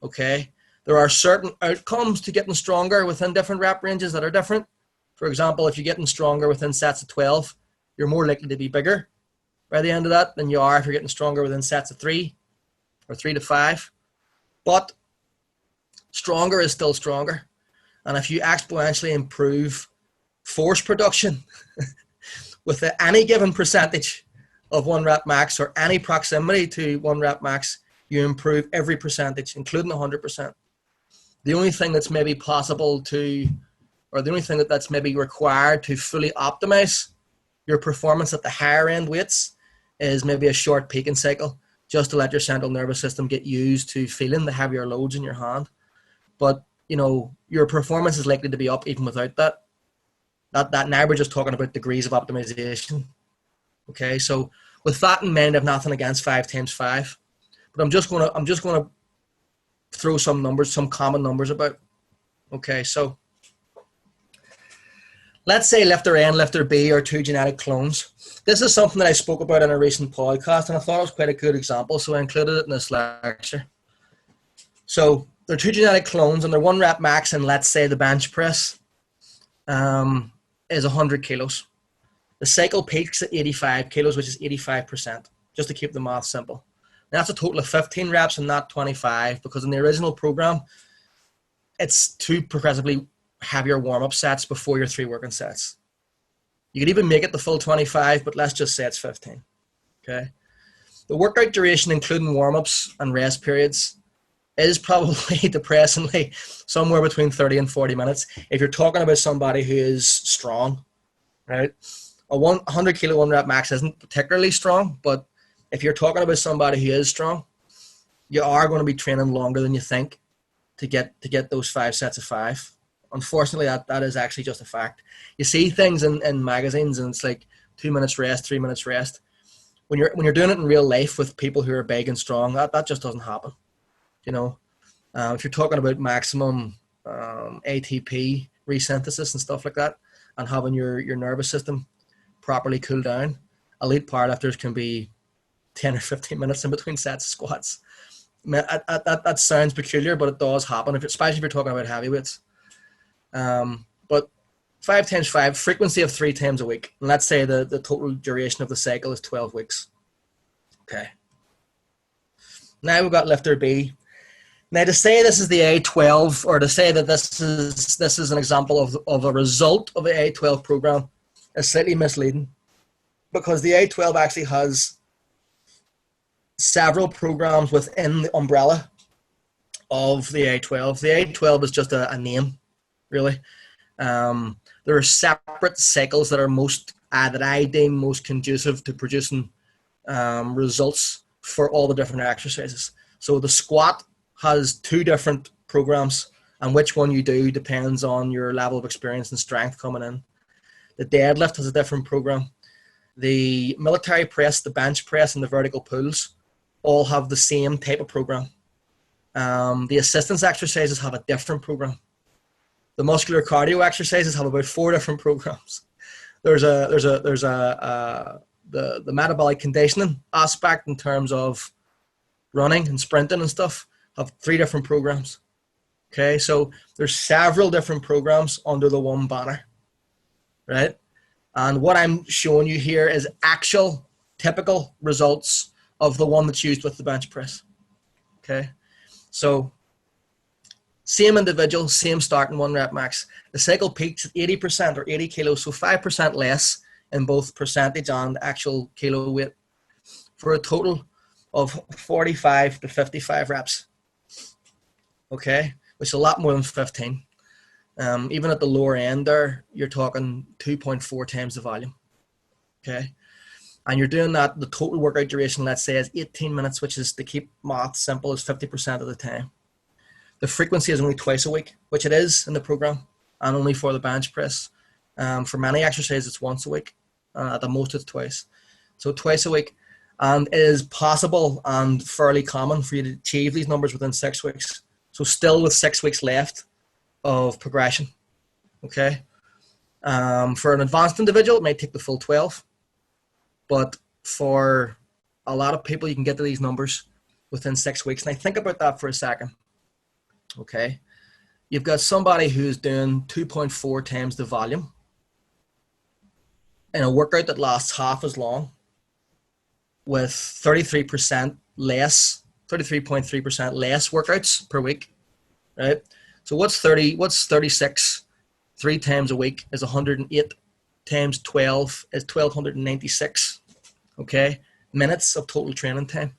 Okay? There are certain outcomes to getting stronger within different rep ranges that are different. For example, if you're getting stronger within sets of 12, you're more likely to be bigger by the end of that than you are if you're getting stronger within sets of 3 or 3 to 5. But stronger is still stronger. And if you exponentially improve force production with any given percentage of 1 rep max, or any proximity to 1 rep max, you improve every percentage, including 100%. The only thing that's maybe possible to, or the only thing that's maybe required to fully optimize your performance at the higher end weights is maybe a short peaking cycle, just to let your central nervous system get used to feeling the heavier loads in your hand. But, you know, your performance is likely to be up even without that. That now we're just talking about degrees of optimization. Okay, so with that in mind, I have nothing against 5 times 5, but I'm just gonna throw some numbers, some common numbers about. Okay, so let's say lifter A and lifter B are 2 genetic clones. This is something that I spoke about in a recent podcast, and I thought it was quite a good example, so I included it in this lecture. So they're 2 genetic clones, and they're 1 rep max, and let's say the bench press is 100 kilos. The cycle peaks at 85 kilos, which is 85%, just to keep the math simple. And that's a total of 15 reps and not 25, because in the original program, it's 2 progressively heavier warm-up sets before your 3 working sets. You could even make it the full 25, but let's just say it's 15. Okay. The workout duration, including warm-ups and rest periods, is probably depressingly somewhere between 30 and 40 minutes. If you're talking about somebody who is strong, right? A 100 kilo 1 rep max isn't particularly strong, but if you're talking about somebody who is strong, you are going to be training longer than you think to get those 5 sets of 5. Unfortunately, that is actually just a fact. You see things in magazines, and it's like 2 minutes rest, 3 minutes rest. When you're doing it in real life with people who are big and strong, that just doesn't happen. You know, if you're talking about maximum ATP resynthesis and stuff like that, and having your nervous system properly cool down, elite powerlifters can be 10 or 15 minutes in between sets of squats. I mean, that sounds peculiar, but it does happen, especially if you're talking about heavyweights. But 5 times 5, frequency of 3 times a week. And let's say the total duration of the cycle is 12 weeks. Okay. Now we've got lifter B. Now, to say this is the A12, or to say that this is an example of a result of the A12 program, is slightly misleading, because the A12 actually has several programs within the umbrella of the A12. The A12 is just a name, really. There are separate cycles that are that I deem most conducive to producing results for all the different exercises. So the squat has 2 different programs, and which one you do depends on your level of experience and strength coming in. The deadlift has a different program. The military press, the bench press, and the vertical pulls all have the same type of program. The assistance exercises have a different program. The muscular cardio exercises have about 4 different programs. There's the metabolic conditioning aspect in terms of running and sprinting and stuff have 3 different programs. Okay, so there's several different programs under the one banner, right? And what I'm showing you here is actual typical results of the one that's used with the bench press. Okay, so same individual, same starting 1 rep max. The cycle peaks at 80% or 80 kilos, so 5% less in both percentage and actual kilo weight, for a total of 45 to 55 reps. Okay, which is a lot more than 15. Even at the lower end there, you're talking 2.4 times the volume. Okay, and you're doing that, the total workout duration, let's say, is 18 minutes, which is, to keep math simple, is 50% of the time. The frequency is only twice a week, which it is in the program, and only for the bench press. For many exercises, it's once a week. At the most, it's twice. So twice a week. And it is possible and fairly common for you to achieve these numbers within 6 weeks. So still with 6 weeks left of progression. Okay. For an advanced individual, it may take the full 12. But for a lot of people, you can get to these numbers within 6 weeks. And I think about that for a second. Okay. You've got somebody who's doing 2.4 times the volume in a workout that lasts half as long, with 33% less, 33.3% less workouts per week, right? So what's 36? 3 times a week is 108 times 12 is 1,296, okay, minutes of total training time.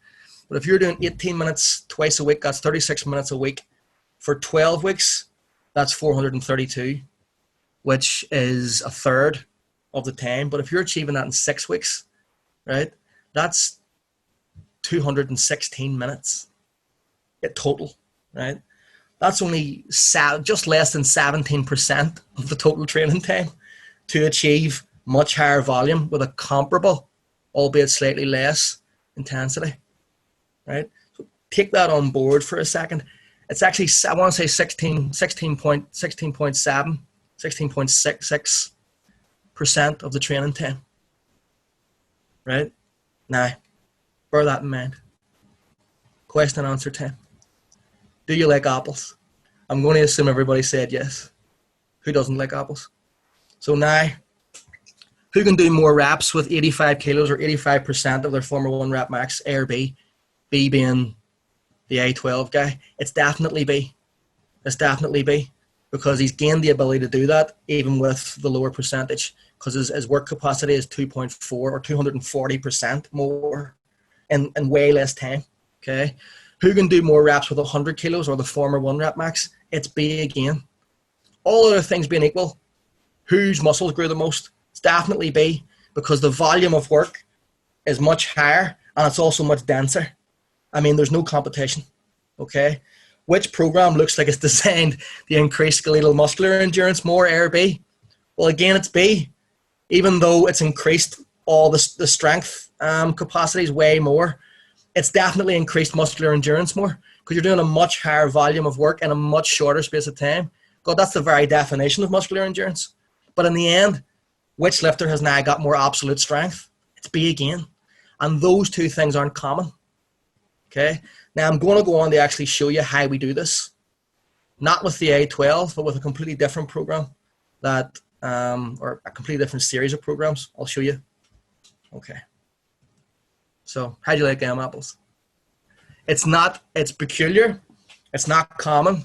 But if you're doing 18 minutes twice a week, that's 36 minutes a week. For 12 weeks, that's 432, which is a third of the time. But if you're achieving that in 6 weeks, right, that's 216 minutes in total, right? That's only just less than 17% of the total training time to achieve much higher volume with a comparable, albeit slightly less, intensity, right? So take that on board for a second. It's actually, I want to say 16.66% of the training time, right? Now, bear that in mind. Question and answer time. Do you like apples? I'm going to assume everybody said yes. Who doesn't like apples? So now, who can do more reps with 85 kilos or 85% of their former 1 rep max, A or B? B being the A12 guy. It's definitely B. It's definitely B, because he's gained the ability to do that even with the lower percentage, because his work capacity is 2.4 or 240% more in way less time. Okay. Who can do more reps with 100 kilos or the former 1 rep max? It's B again. All other things being equal, whose muscles grew the most? It's definitely B, because the volume of work is much higher and it's also much denser. I mean, there's no competition, okay? Which program looks like it's designed to increase skeletal muscular endurance more, A or B? Well, again, it's B, even though it's increased all the strength capacities way more. It's definitely increased muscular endurance more, because you're doing a much higher volume of work in a much shorter space of time. God, that's the very definition of muscular endurance. But in the end, which lifter has now got more absolute strength? It's B again. And those two things aren't common. Okay. Now I'm going to go on to actually show you how we do this. Not with the A12, but with a completely different program that, or a completely different series of programs. I'll show you. Okay. So how do you like apples? It's peculiar. It's not common,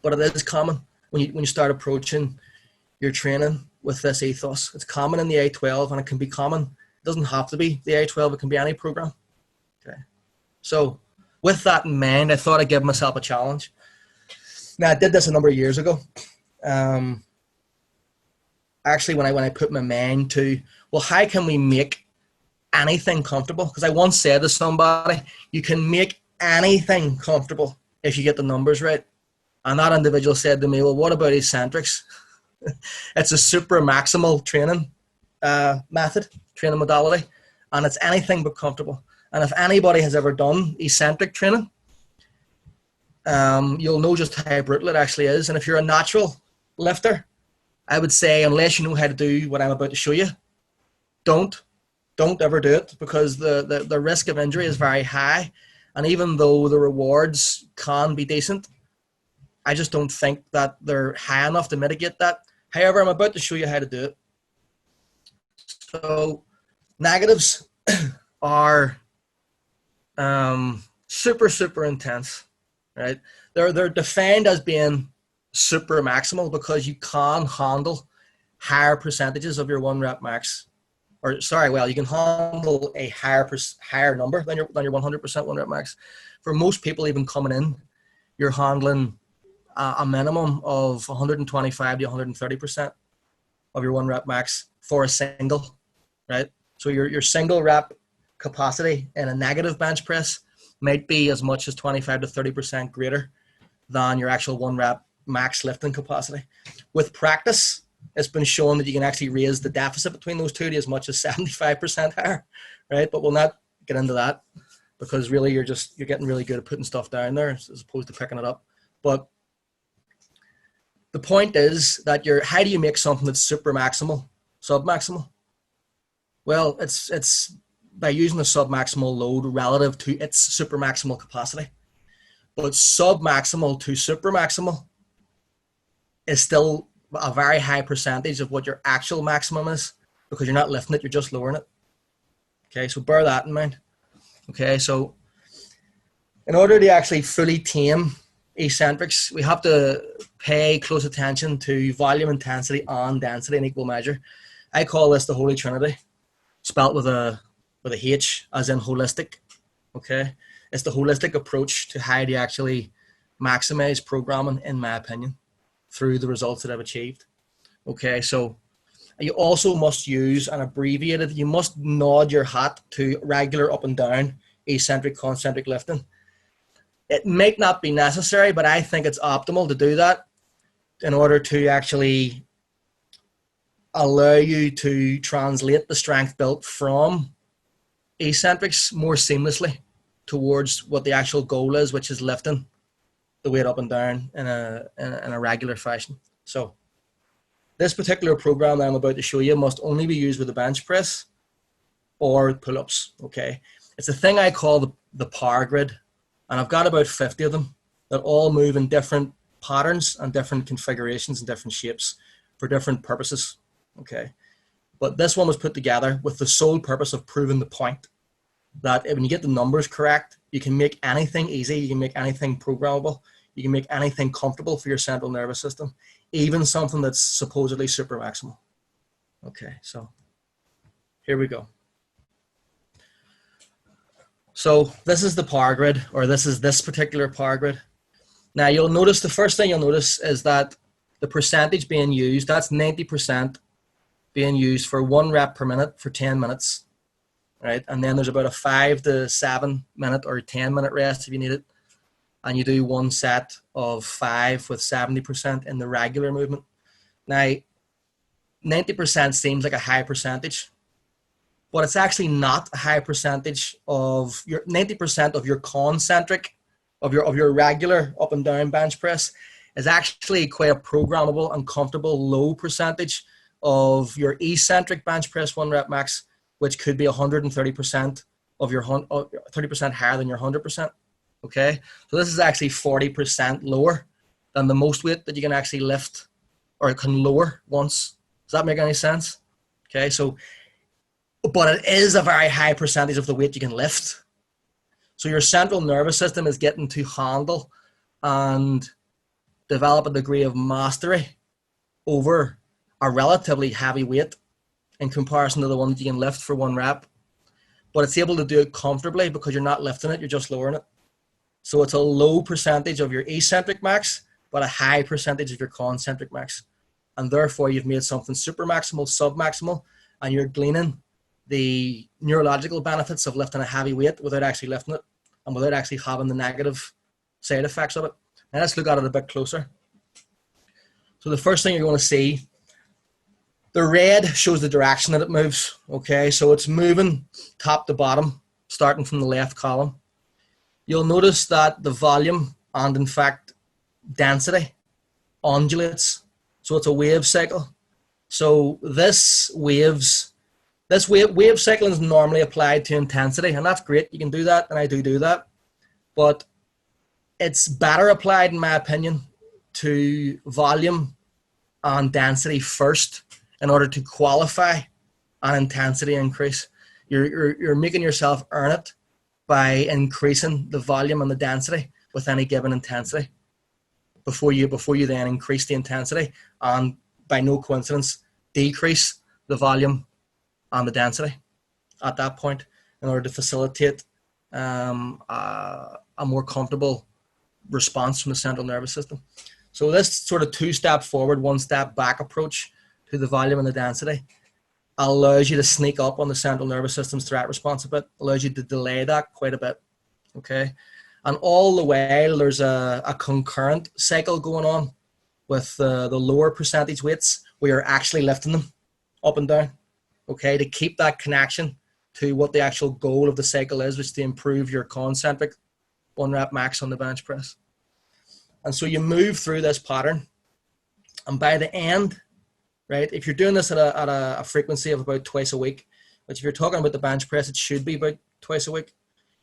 but it is common when you start approaching your training with this ethos. It's common in the A12, and it can be common. It doesn't have to be the A12. It can be any program. Okay. So with that in mind, I thought I'd give myself a challenge. Now, I did this a number of years ago. Actually, when I put my mind to, well, how can we make anything comfortable? Because I once said to somebody, you can make anything comfortable if you get the numbers right. And that individual said to me, well, what about eccentrics? It's a super maximal training method, training modality, and it's anything but comfortable. And if anybody has ever done eccentric training, you'll know just how brutal it actually is. And if you're a natural lifter, I would say, unless you know how to do what I'm about to show you, don't ever do it, because the risk of injury is very high. And even though the rewards can be decent, I just don't think that they're high enough to mitigate that. However, I'm about to show you how to do it. So negatives are super intense, right? They're defined as being super maximal because you can handle higher percentages of your 1 rep max. Or sorry, well, you can handle a higher number than your 100% 1 rep max. For most people, even coming in, you're handling a minimum of 125 to 130% of your 1 rep max for a single, right? So your single rep capacity in a negative bench press might be as much as 25 to 30% greater than your actual 1 rep max lifting capacity. With practice, it's been shown that you can actually raise the deficit between those two to as much as 75% higher, right? But we'll not get into that because really you're getting really good at putting stuff down there as opposed to picking it up. But the point is that how do you make something that's super maximal, sub-maximal? Well, it's by using a sub-maximal load relative to its super maximal capacity. But sub-maximal to super maximal is still a very high percentage of what your actual maximum is because you're not lifting it, you're just lowering it. Okay, so bear that in mind. Okay, so in order to actually fully tame eccentrics, we have to pay close attention to volume, intensity, and density in equal measure. I call this the Holy Trinity, spelt with a H, as in holistic. Okay, it's the holistic approach to how to actually maximize programming, in my opinion, through the results that I've achieved. Okay, so you also must use an abbreviated, you must nod your hat to regular up and down eccentric concentric lifting. It might not be necessary, but I think it's optimal to do that in order to actually allow you to translate the strength built from eccentrics more seamlessly towards what the actual goal is, which is lifting the weight up and down in a regular fashion. So this particular program that I'm about to show you must only be used with a bench press or pull-ups. Okay, it's a thing I call the power grid, and I've got about 50 of them that all move in different patterns and different configurations and different shapes for different purposes. Okay, but this one was put together with the sole purpose of proving the point that when you get the numbers correct, you can make anything easy, you can make anything programmable, you can make anything comfortable for your central nervous system, even something that's supposedly super maximal. Okay, so here we go. So this is the power grid, or this is this particular power grid. Now you'll notice, the first thing you'll notice is that the percentage being used, that's 90% being used for 1 rep per minute for 10 minutes. Right, and then there's about a 5 to 7 minute or 10 minute rest if you need it, and you do 1 set of 5 with 70% in the regular movement. Now 90% seems like a high percentage, but it's actually not a high percentage of your 90% of your concentric of your regular up and down bench press is actually quite a programmable and comfortable low percentage of your eccentric bench press 1 rep max, which could be 130% of your 30% higher than your 100%. Okay, so this is actually 40% lower than the most weight that you can actually lift or can lower once. Does that make any sense? Okay, so, but it is a very high percentage of the weight you can lift. So your central nervous system is getting to handle and develop a degree of mastery over a relatively heavy weight in comparison to the one that you can lift for 1 rep, but it's able to do it comfortably because you're not lifting it, you're just lowering it. So it's a low percentage of your eccentric max, but a high percentage of your concentric max. And therefore you've made something super maximal, sub-maximal, and you're gleaning the neurological benefits of lifting a heavy weight without actually lifting it and without actually having the negative side effects of it. Now let's look at it a bit closer. So the first thing you're going to see, the red shows the direction that it moves. Okay, so it's moving top to bottom, starting from the left column. You'll notice that the volume and, in fact, density undulates. So it's a wave cycle. So this wave cycling is normally applied to intensity, and that's great. You can do that, and I do that. But it's better applied, in my opinion, to volume and density first in order to qualify an intensity increase. You're making yourself earn it by increasing the volume and the density with any given intensity before you then increase the intensity and, by no coincidence, decrease the volume and the density at that point in order to facilitate a more comfortable response from the central nervous system. So this sort of 2-step forward, 1-step back approach to the volume and the density allows you to sneak up on the central nervous system's threat response a bit, allows you to delay that quite a bit, okay? And all the while there's a concurrent cycle going on with the lower percentage weights where you're actually lifting them up and down, okay, to keep that connection to what the actual goal of the cycle is, which is to improve your concentric 1 rep max on the bench press. And so you move through this pattern, and by the end, right, if you're doing this at a frequency of about twice a week, which if you're talking about the bench press, it should be about twice a week.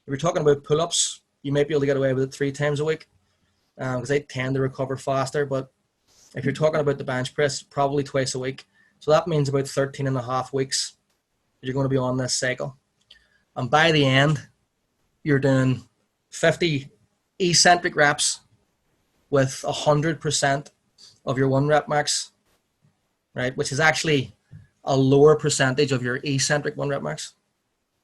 If you're talking about pull-ups, you might be able to get away with it 3 times a week because they tend to recover faster. But if you're talking about the bench press, probably twice a week. So that means about 13 and a half weeks you're going to be on this cycle. And by the end, you're doing 50 eccentric reps with 100% of your 1 rep max, right? Which is actually a lower percentage of your eccentric 1 rep max,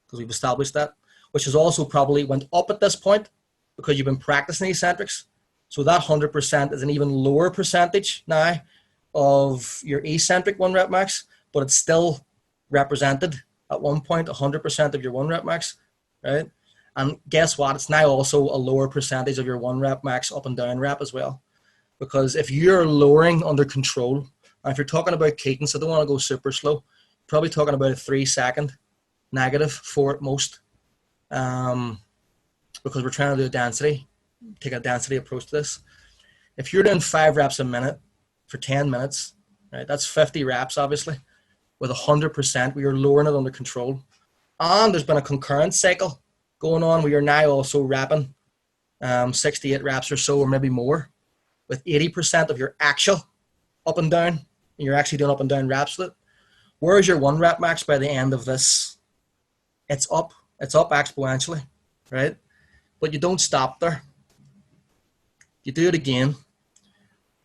because we've established that, which has also probably went up at this point because you've been practicing eccentrics. So that 100% is an even lower percentage now of your eccentric 1 rep max, but it's still represented at one point 100% of your 1 rep max, right? And guess what? It's now also a lower percentage of your 1 rep max up and down rep as well. Because if you're lowering under control, and if you're talking about cadence, I don't want to go super slow, probably talking about a 3-second negative for at most, because we're trying to do a density, take a density approach to this. If you're doing 5 reps a minute for 10 minutes, right, that's 50 reps, obviously, with 100%, we are lowering it under control. And there's been a concurrent cycle going on. We are now also repping 68 reps or so, or maybe more, with 80% of your actual up and down, and you're actually doing up and down reps with it. Where's your 1 rep max by the end of this? It's up exponentially, right? But you don't stop there. You do it again,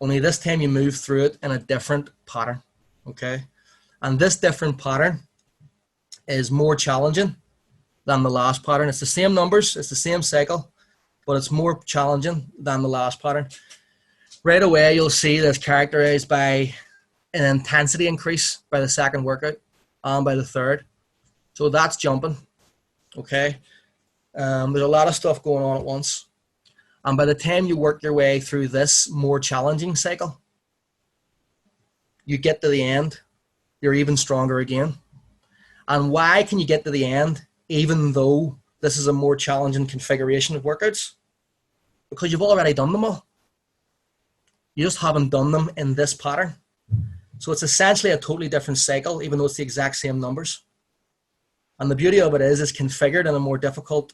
only this time you move through it in a different pattern, okay? And this different pattern is more challenging than the last pattern. It's the same numbers, it's the same cycle, but it's more challenging than the last pattern. Right away, you'll see that it's characterized by an intensity increase by the second workout and by the third. So that's jumping, okay? There's a lot of stuff going on at once. And by the time you work your way through this more challenging cycle, you get to the end, you're even stronger again. And why can you get to the end even though this is a more challenging configuration of workouts? Because you've already done them all. You just haven't done them in this pattern. So it's essentially a totally different cycle, even though it's the exact same numbers. And the beauty of it is it's configured in a more difficult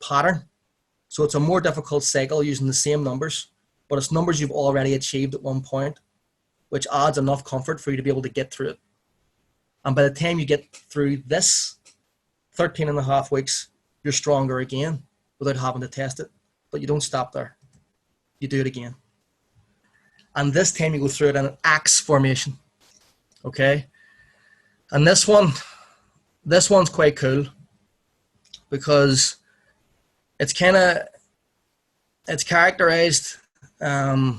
pattern. So it's a more difficult cycle using the same numbers, but it's numbers you've already achieved at one point, which adds enough comfort for you to be able to get through it. And by the time you get through this 13 and a half weeks, you're stronger again without having to test it. But you don't stop there. You do it again. And this time you go through it in an axe formation, okay? And this one's quite cool because it's characterized by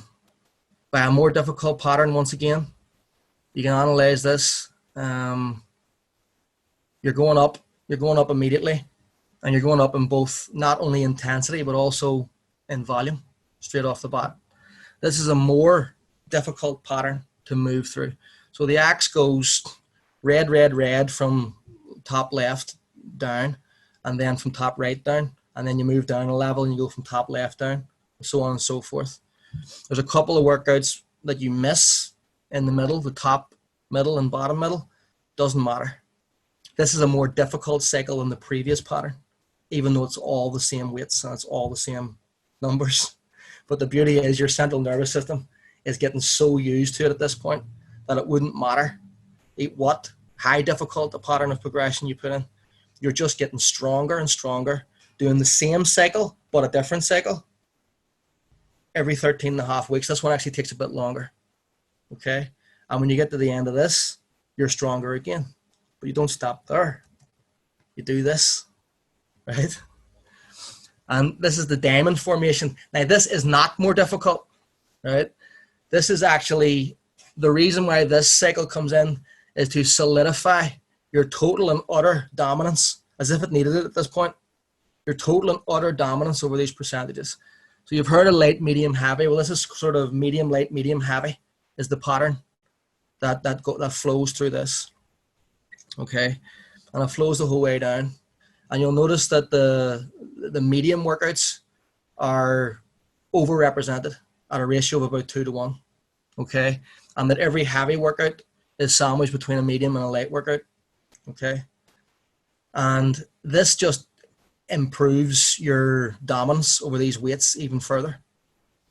a more difficult pattern once again. You can analyze this. You're going up immediately, and you're going up in both not only intensity but also in volume straight off the bat. This is a more difficult pattern to move through. So the axe goes red, red, red from top left down, and then from top right down, and then you move down a level and you go from top left down, and so on and so forth. There's a couple of workouts that you miss in the middle, the top, middle, and bottom middle. Doesn't matter. This is a more difficult cycle than the previous pattern, even though it's all the same weights and it's all the same numbers. But the beauty is your central nervous system is getting so used to it at this point that it wouldn't matter what high difficult a pattern of progression you put in. You're just getting stronger and stronger, doing the same cycle, but a different cycle every 13 and a half weeks. This one actually takes a bit longer. Okay. And when you get to the end of this, you're stronger again, but you don't stop there. You do this, right? And this is the diamond formation. Now, this is not more difficult, right? This is actually the reason why this cycle comes in is to solidify your total and utter dominance, as if it needed it at this point. Your total and utter dominance over these percentages. So you've heard of light, medium, heavy. Well, this is sort of medium, light, medium, heavy is the pattern that flows through this. Okay, and it flows the whole way down. And you'll notice that the medium workouts are overrepresented at a ratio of about 2 to 1. Okay, and that every heavy workout is sandwiched between a medium and a light workout. Okay, and this just improves your dominance over these weights even further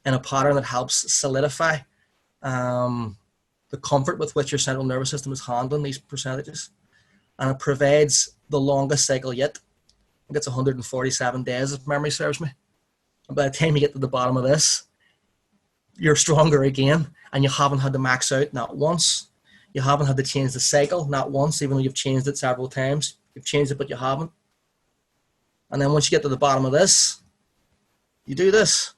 in a pattern that helps solidify the comfort with which your central nervous system is handling these percentages. And it provides the longest cycle yet. I think it's 147 days if memory serves me. And by the time you get to the bottom of this, you're stronger again, and you haven't had to max out not once. You haven't had to change the cycle not once, even though you've changed it several times. You've changed it, but you haven't. And then once you get to the bottom of this, you do this.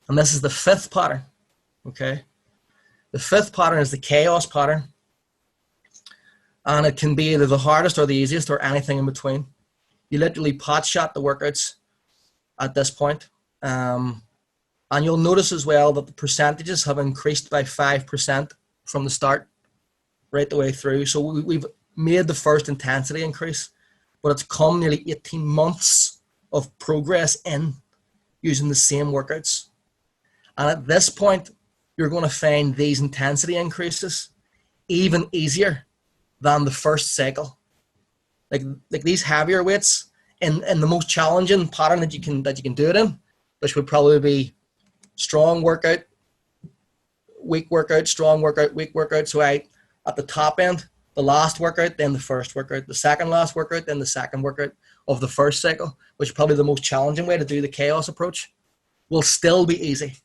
And this is the fifth pattern, okay? The fifth pattern is the chaos pattern. And it can be either the hardest or the easiest or anything in between. You literally pot shot the workouts at this point. And you'll notice as well that the percentages have increased by 5% from the start right the way through. So we've made the first intensity increase, but it's come nearly 18 months of progress in using the same workouts. And at this point, you're going to find these intensity increases even easier than the first cycle. Like these heavier weights in the most challenging pattern that you can do it in, which would probably be strong workout, weak workout, strong workout, weak workout. So at the top end, the last workout, then the first workout, the second last workout, then the second workout of the first cycle, which is probably the most challenging way to do the chaos approach, will still be easy,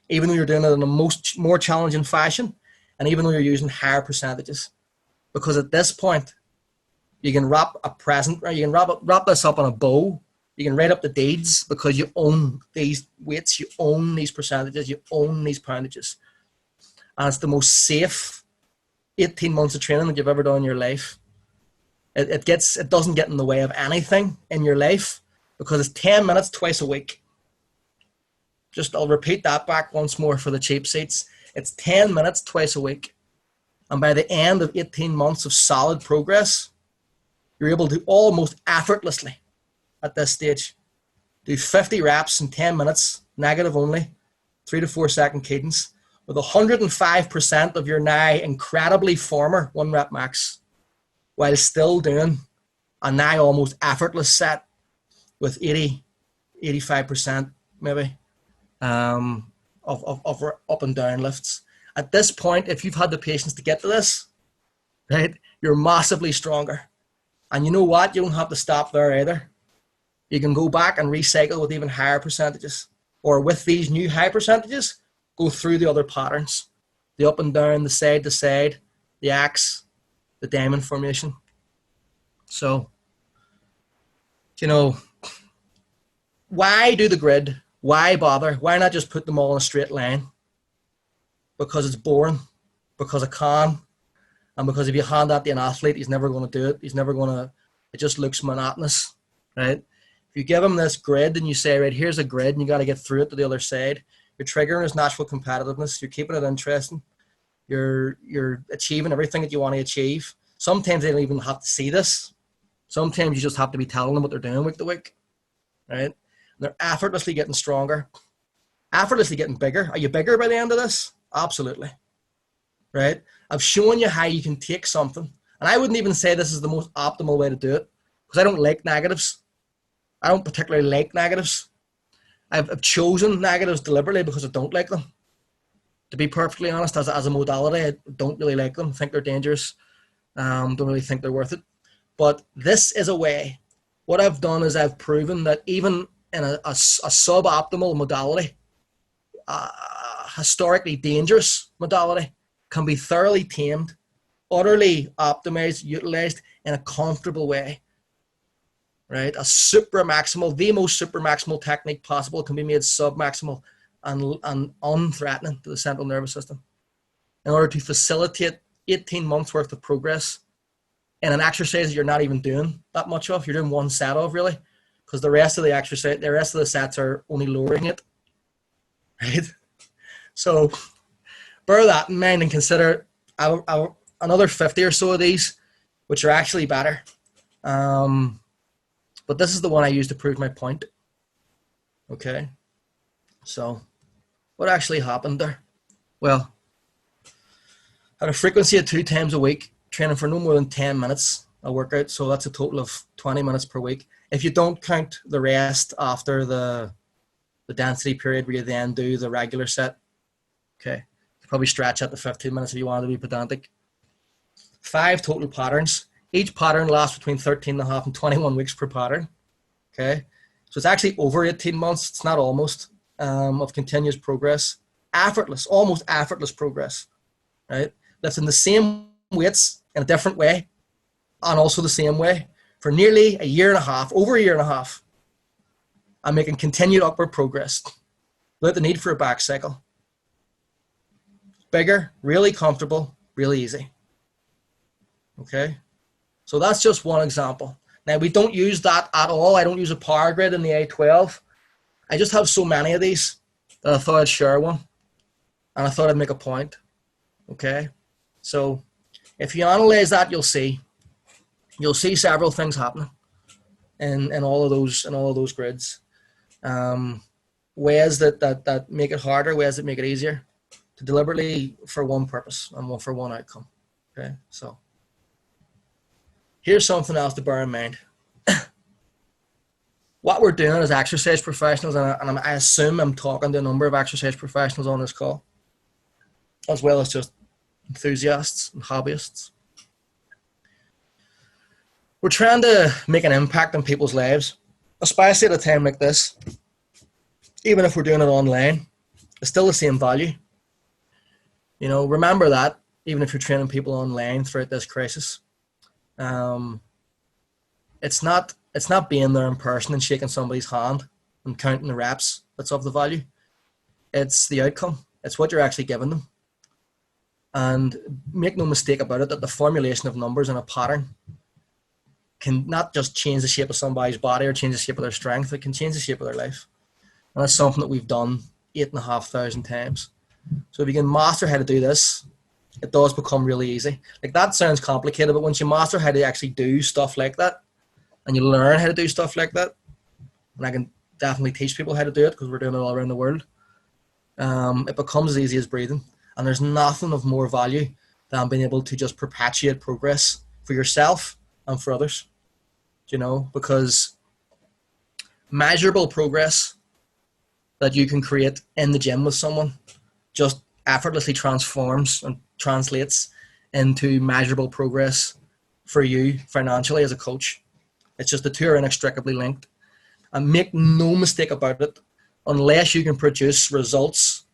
even though you're doing it in a more challenging fashion, and even though you're using higher percentages. Because at this point, you can wrap a present, or you can wrap this up on a bow. You can write up the deeds because you own these weights, you own these percentages, you own these poundages. And it's the most safe 18 months of training that you've ever done in your life. It doesn't get in the way of anything in your life because it's 10 minutes twice a week. I'll repeat that back once more for the cheap seats. It's 10 minutes twice a week. And by the end of 18 months of solid progress, you're able to almost effortlessly, at this stage, do 50 reps in 10 minutes, negative only, 3 to 4 second cadence, with 105% of your now incredibly former 1 rep max, while still doing a now almost effortless set with 85% maybe of up and down lifts. At this point, if you've had the patience to get to this, right, you're massively stronger. And you know what? You don't have to stop there either. You can go back and recycle with even higher percentages, or with these new high percentages, go through the other patterns, the up and down, the side to side, the axe, the diamond formation. So, why do the grid? Why bother? Why not just put them all in a straight line? Because it's boring, because it can, and because if you hand that to an athlete, he's never going to do it. It just looks monotonous, right? If you give him this grid and you say, right, here's a grid and you got to get through it to the other side, you're triggering his natural competitiveness. You're keeping it interesting. You're achieving everything that you want to achieve. Sometimes they don't even have to see this. Sometimes you just have to be telling them what they're doing week to week, right? And they're effortlessly getting stronger, effortlessly getting bigger. Are you bigger by the end of this? Absolutely, right? I've shown you how you can take something, and I wouldn't even say this is the most optimal way to do it because I don't like negatives. I don't particularly like negatives. I've chosen negatives deliberately because I don't like them. To be perfectly honest, as a modality, I don't really like them. I think they're dangerous. Don't really think they're worth it. But this is a way. What I've done is I've proven that even in a suboptimal modality, historically dangerous modality, can be thoroughly tamed, utterly optimized, utilized in a comfortable way. Right? A supra-maximal, the most supra-maximal technique possible can be made sub-maximal and unthreatening to the central nervous system in order to facilitate 18 months worth of progress in an exercise that you're not even doing that much of. You're doing one set of, really, because the rest of the exercise, the rest of the sets are only lowering it. Right? So bear that in mind and consider another 50 or so of these, which are actually better. But this is the one I use to prove my point. Okay. So what actually happened there? Well, at a frequency of 2 times a week, training for no more than 10 minutes a workout. So that's a total of 20 minutes per week. If you don't count the rest after the density period where you then do the regular set, okay, you probably stretch out to 15 minutes if you want to be pedantic. 5 total patterns. Each pattern lasts between 13.5 and 21 weeks per pattern. Okay, so it's actually over 18 months. It's not almost of continuous progress, effortless, almost effortless progress. Right, lifting the same weights in a different way, and also the same way for nearly a year and a half, over a year and a half. I'm making continued upward progress without the need for a back cycle. Bigger, really comfortable, really easy. Okay. So that's just one example. Now, we don't use that at all. I don't use a power grid in the A12. I just have so many of these that I thought I'd share one. And I thought I'd make a point. Okay? So if you analyze that, you'll see several things happening in all of those grids. Ways that make it harder, ways that make it easier to deliberately for one purpose and for one outcome. Okay? So here's something else to bear in mind. What we're doing as exercise professionals, and I assume I'm talking to a number of exercise professionals on this call, as well as just enthusiasts and hobbyists. We're trying to make an impact on people's lives, especially at a time like this. Even if we're doing it online, it's still the same value. You know, remember that, even if you're training people online throughout this crisis. It's not being there in person and shaking somebody's hand and counting the reps that's of the value. It's the outcome. It's what you're actually giving them. And make no mistake about it that the formulation of numbers in a pattern can not just change the shape of somebody's body or change the shape of their strength, it can change the shape of their life. And that's something that we've done 8,500 times. So if you can master how to do this, it does become really easy. Like, that sounds complicated, but once you master how to actually do stuff like that, and you learn how to do stuff like that, and I can definitely teach people how to do it because we're doing it all around the world, it becomes as easy as breathing. And there's nothing of more value than being able to just perpetuate progress for yourself and for others. You know, because measurable progress that you can create in the gym with someone just effortlessly transforms and translates into measurable progress for you financially as a coach. It's just the two are inextricably linked. And make no mistake about it, unless you can produce results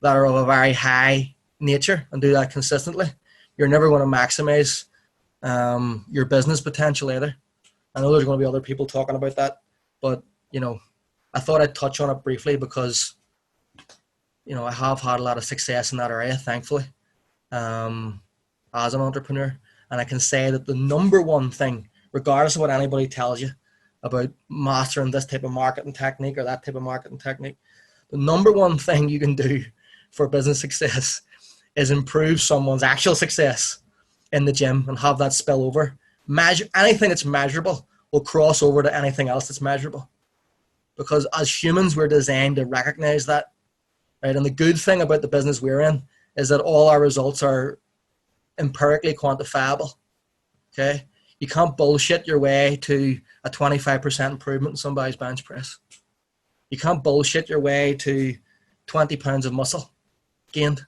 that are of a very high nature and do that consistently, you're never going to maximize your business potential either. I know there's going to be other people talking about that, but, you know, I thought I'd touch on it briefly because, you know, I have had a lot of success in that area, thankfully, as an entrepreneur. And I can say that the number one thing, regardless of what anybody tells you about mastering this type of marketing technique or that type of marketing technique, the number one thing you can do for business success is improve someone's actual success in the gym and have that spill over. Anything that's measurable will cross over to anything else that's measurable. Because as humans, we're designed to recognize that, right? And the good thing about the business we're in is that all our results are empirically quantifiable, okay? You can't bullshit your way to a 25% improvement in somebody's bench press. You can't bullshit your way to 20 pounds of muscle gained,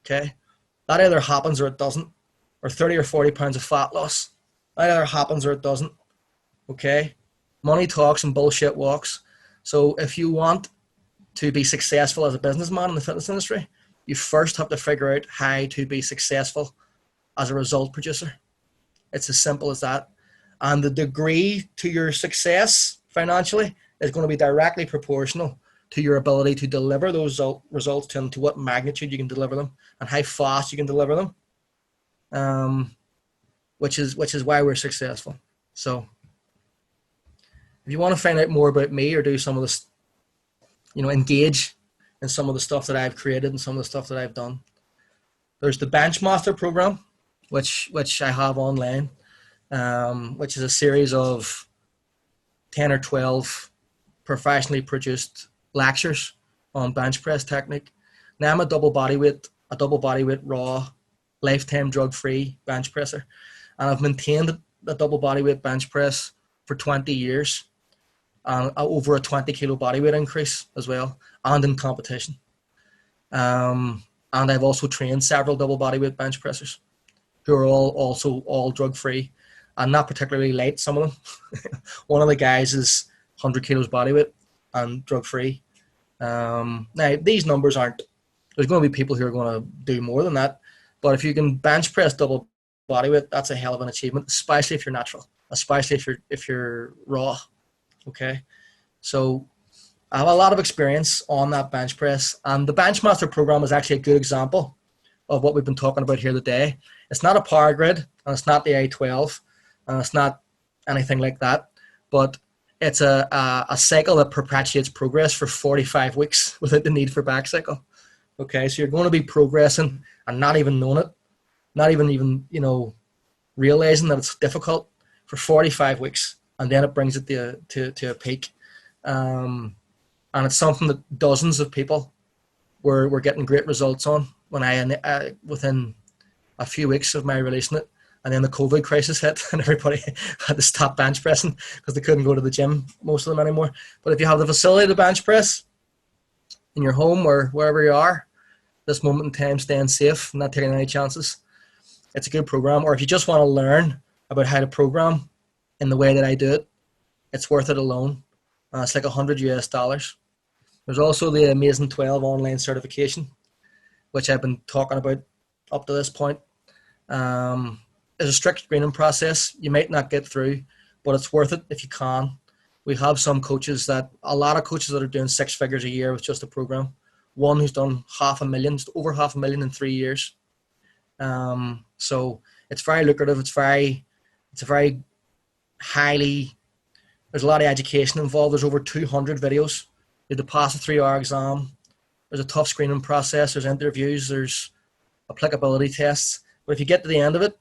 okay? That either happens or it doesn't, or 30 or 40 pounds of fat loss. That either happens or it doesn't, okay? Money talks and bullshit walks. So if you want to be successful as a businessman in the fitness industry, you first have to figure out how to be successful as a result producer. It's as simple as that. And the degree to your success financially is going to be directly proportional to your ability to deliver those results and to what magnitude you can deliver them and how fast you can deliver them, which is why we're successful. So if you want to find out more about me or do some of this, engage in some of the stuff that I've created and some of the stuff that I've done, there's the Benchmaster program, which I have online, which is a series of 10 or 12 professionally produced lectures on bench press technique. Now I'm a double body weight raw, lifetime drug-free bench presser, and I've maintained a double body weight bench press for 20 years, and over a 20 kilo body weight increase as well, and in competition. And I've also trained several double body weight bench pressers who are all drug-free and not particularly light, some of them. One of the guys is 100 kilos body weight and drug-free. Now, these numbers there's going to be people who are going to do more than that, but if you can bench press double body weight, that's a hell of an achievement, especially if you're natural, especially if you're raw, okay? So I have a lot of experience on that bench press, and the Benchmaster program is actually a good example of what we've been talking about here today. It's not a power grid, and it's not the A12, and it's not anything like that, but it's a cycle that perpetuates progress for 45 weeks without the need for back cycle. Okay, so you're going to be progressing and not even knowing it, not even realizing that it's difficult for 45 weeks, and then it brings it to a peak. And it's something that dozens of people were getting great results on when I within a few weeks of my releasing it. And then the COVID crisis hit and everybody had to stop bench pressing because they couldn't go to the gym, most of them anymore. But if you have the facility to bench press in your home or wherever you are, this moment in time, staying safe and not taking any chances, it's a good program. Or if you just want to learn about how to program in the way that I do it, it's worth it alone. It's like $100 US. There's also the Amazing 12 online certification, which I've been talking about up to this point. There's a strict screening process. You might not get through, but it's worth it if you can. We have a lot of coaches that are doing 6 figures a year with just a program. One who's done over half a million in 3 years. So it's very lucrative. It's a very highly, there's a lot of education involved. There's over 200 videos. You have to pass a 3-hour exam. There's a tough screening process. There's interviews. There's applicability tests. But if you get to the end of it,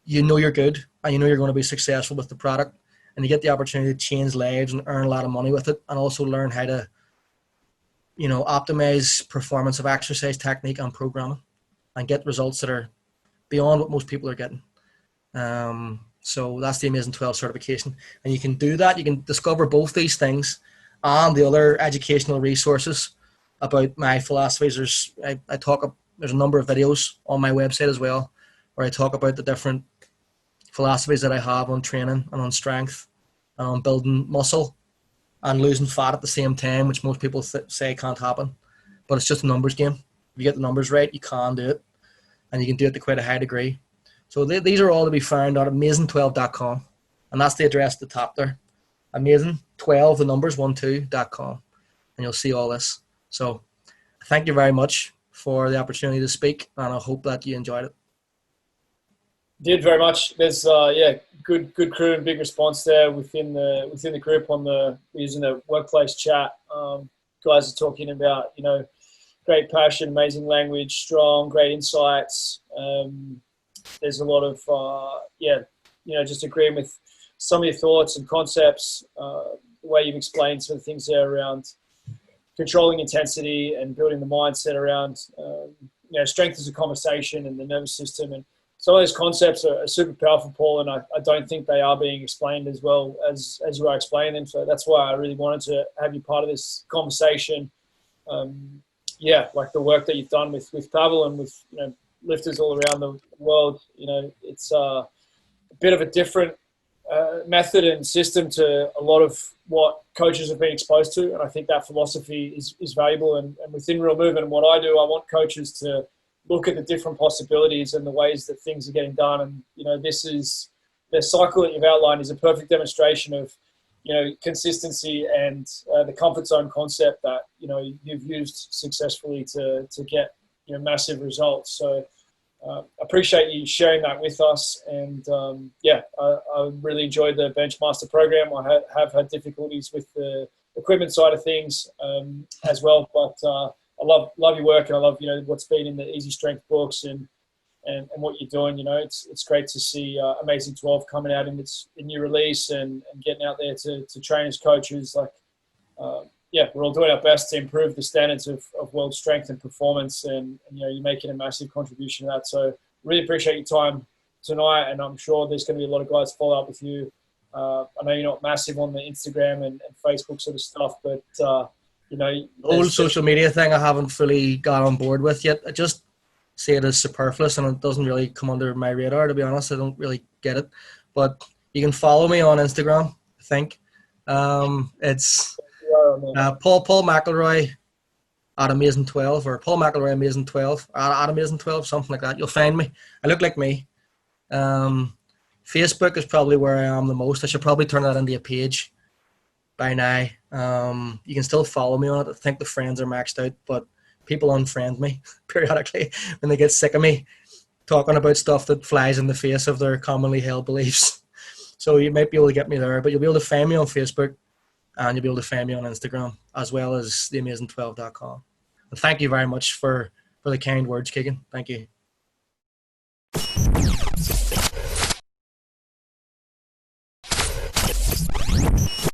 you know you're good and you know you're going to be successful with the product, and you get the opportunity to change lives and earn a lot of money with it, and also learn how to, optimize performance of exercise technique and programming and get results that are beyond what most people are getting. So that's the Amazing 12 certification. And you can do that. You can discover both these things and the other educational resources about my philosophies. There's a number of videos on my website as well where I talk about the different philosophies that I have on training and on strength and on building muscle and losing fat at the same time, which most people say can't happen. But it's just a numbers game. If you get the numbers right, you can do it. And you can do it to quite a high degree. So these are all to be found on amazing12.com. And that's the address at the top there. Amazing12, the numbers 12.com. And you'll see all this. So thank you very much for the opportunity to speak. And I hope that you enjoyed it. Did very much. There's good crew and big response there within the group using the workplace chat. Guys are talking about great passion, amazing language, strong, great insights. There's a lot of just agreeing with some of your thoughts and concepts. The way you've explained some of the things there around controlling intensity and building the mindset around strength as a conversation and the nervous system and some of those concepts are super powerful, Paul, and I don't think they are being explained as well as you are explaining them. So that's why I really wanted to have you part of this conversation. Like the work that you've done with Pavel and with lifters all around the world. It's a bit of a different method and system to a lot of what coaches have been exposed to, and I think that philosophy is valuable. And within RealMVMT and what I do, I want coaches to look at the different possibilities and the ways that things are getting done. And the cycle that you've outlined is a perfect demonstration of consistency and the comfort zone concept that you've used successfully to get massive results. So appreciate you sharing that with us. And I really enjoyed the Benchmaster program. I have had difficulties with the equipment side of things as well, but I love your work, and I love what's been in the Easy Strength books and what you're doing. It's great to see Amazing 12 coming out in its new release and getting out there to train as coaches. We're all doing our best to improve the standards of world strength and performance, and you're making a massive contribution to that. So really appreciate your time tonight, and I'm sure there's going to be a lot of guys follow up with you. I know you're not massive on the Instagram and Facebook sort of stuff, but the whole social media thing I haven't fully got on board with yet. I just see it as superfluous, and it doesn't really come under my radar, to be honest. I don't really get it. But you can follow me on Instagram, I think. It's Paul McIlroy at Amazing12, or Paul McIlroy Amazing12 at Amazing12, something like that. You'll find me. I look like me. Facebook is probably where I am the most. I should probably turn that into a page by now. You can still follow me on it. I think the friends are maxed out, but people unfriend me periodically when they get sick of me talking about stuff that flies in the face of their commonly held beliefs. So you might be able to get me there, but you'll be able to find me on Facebook, and you'll be able to find me on Instagram, as well as theamazing12.com. And thank you very much for the kind words, Keegan. Thank you.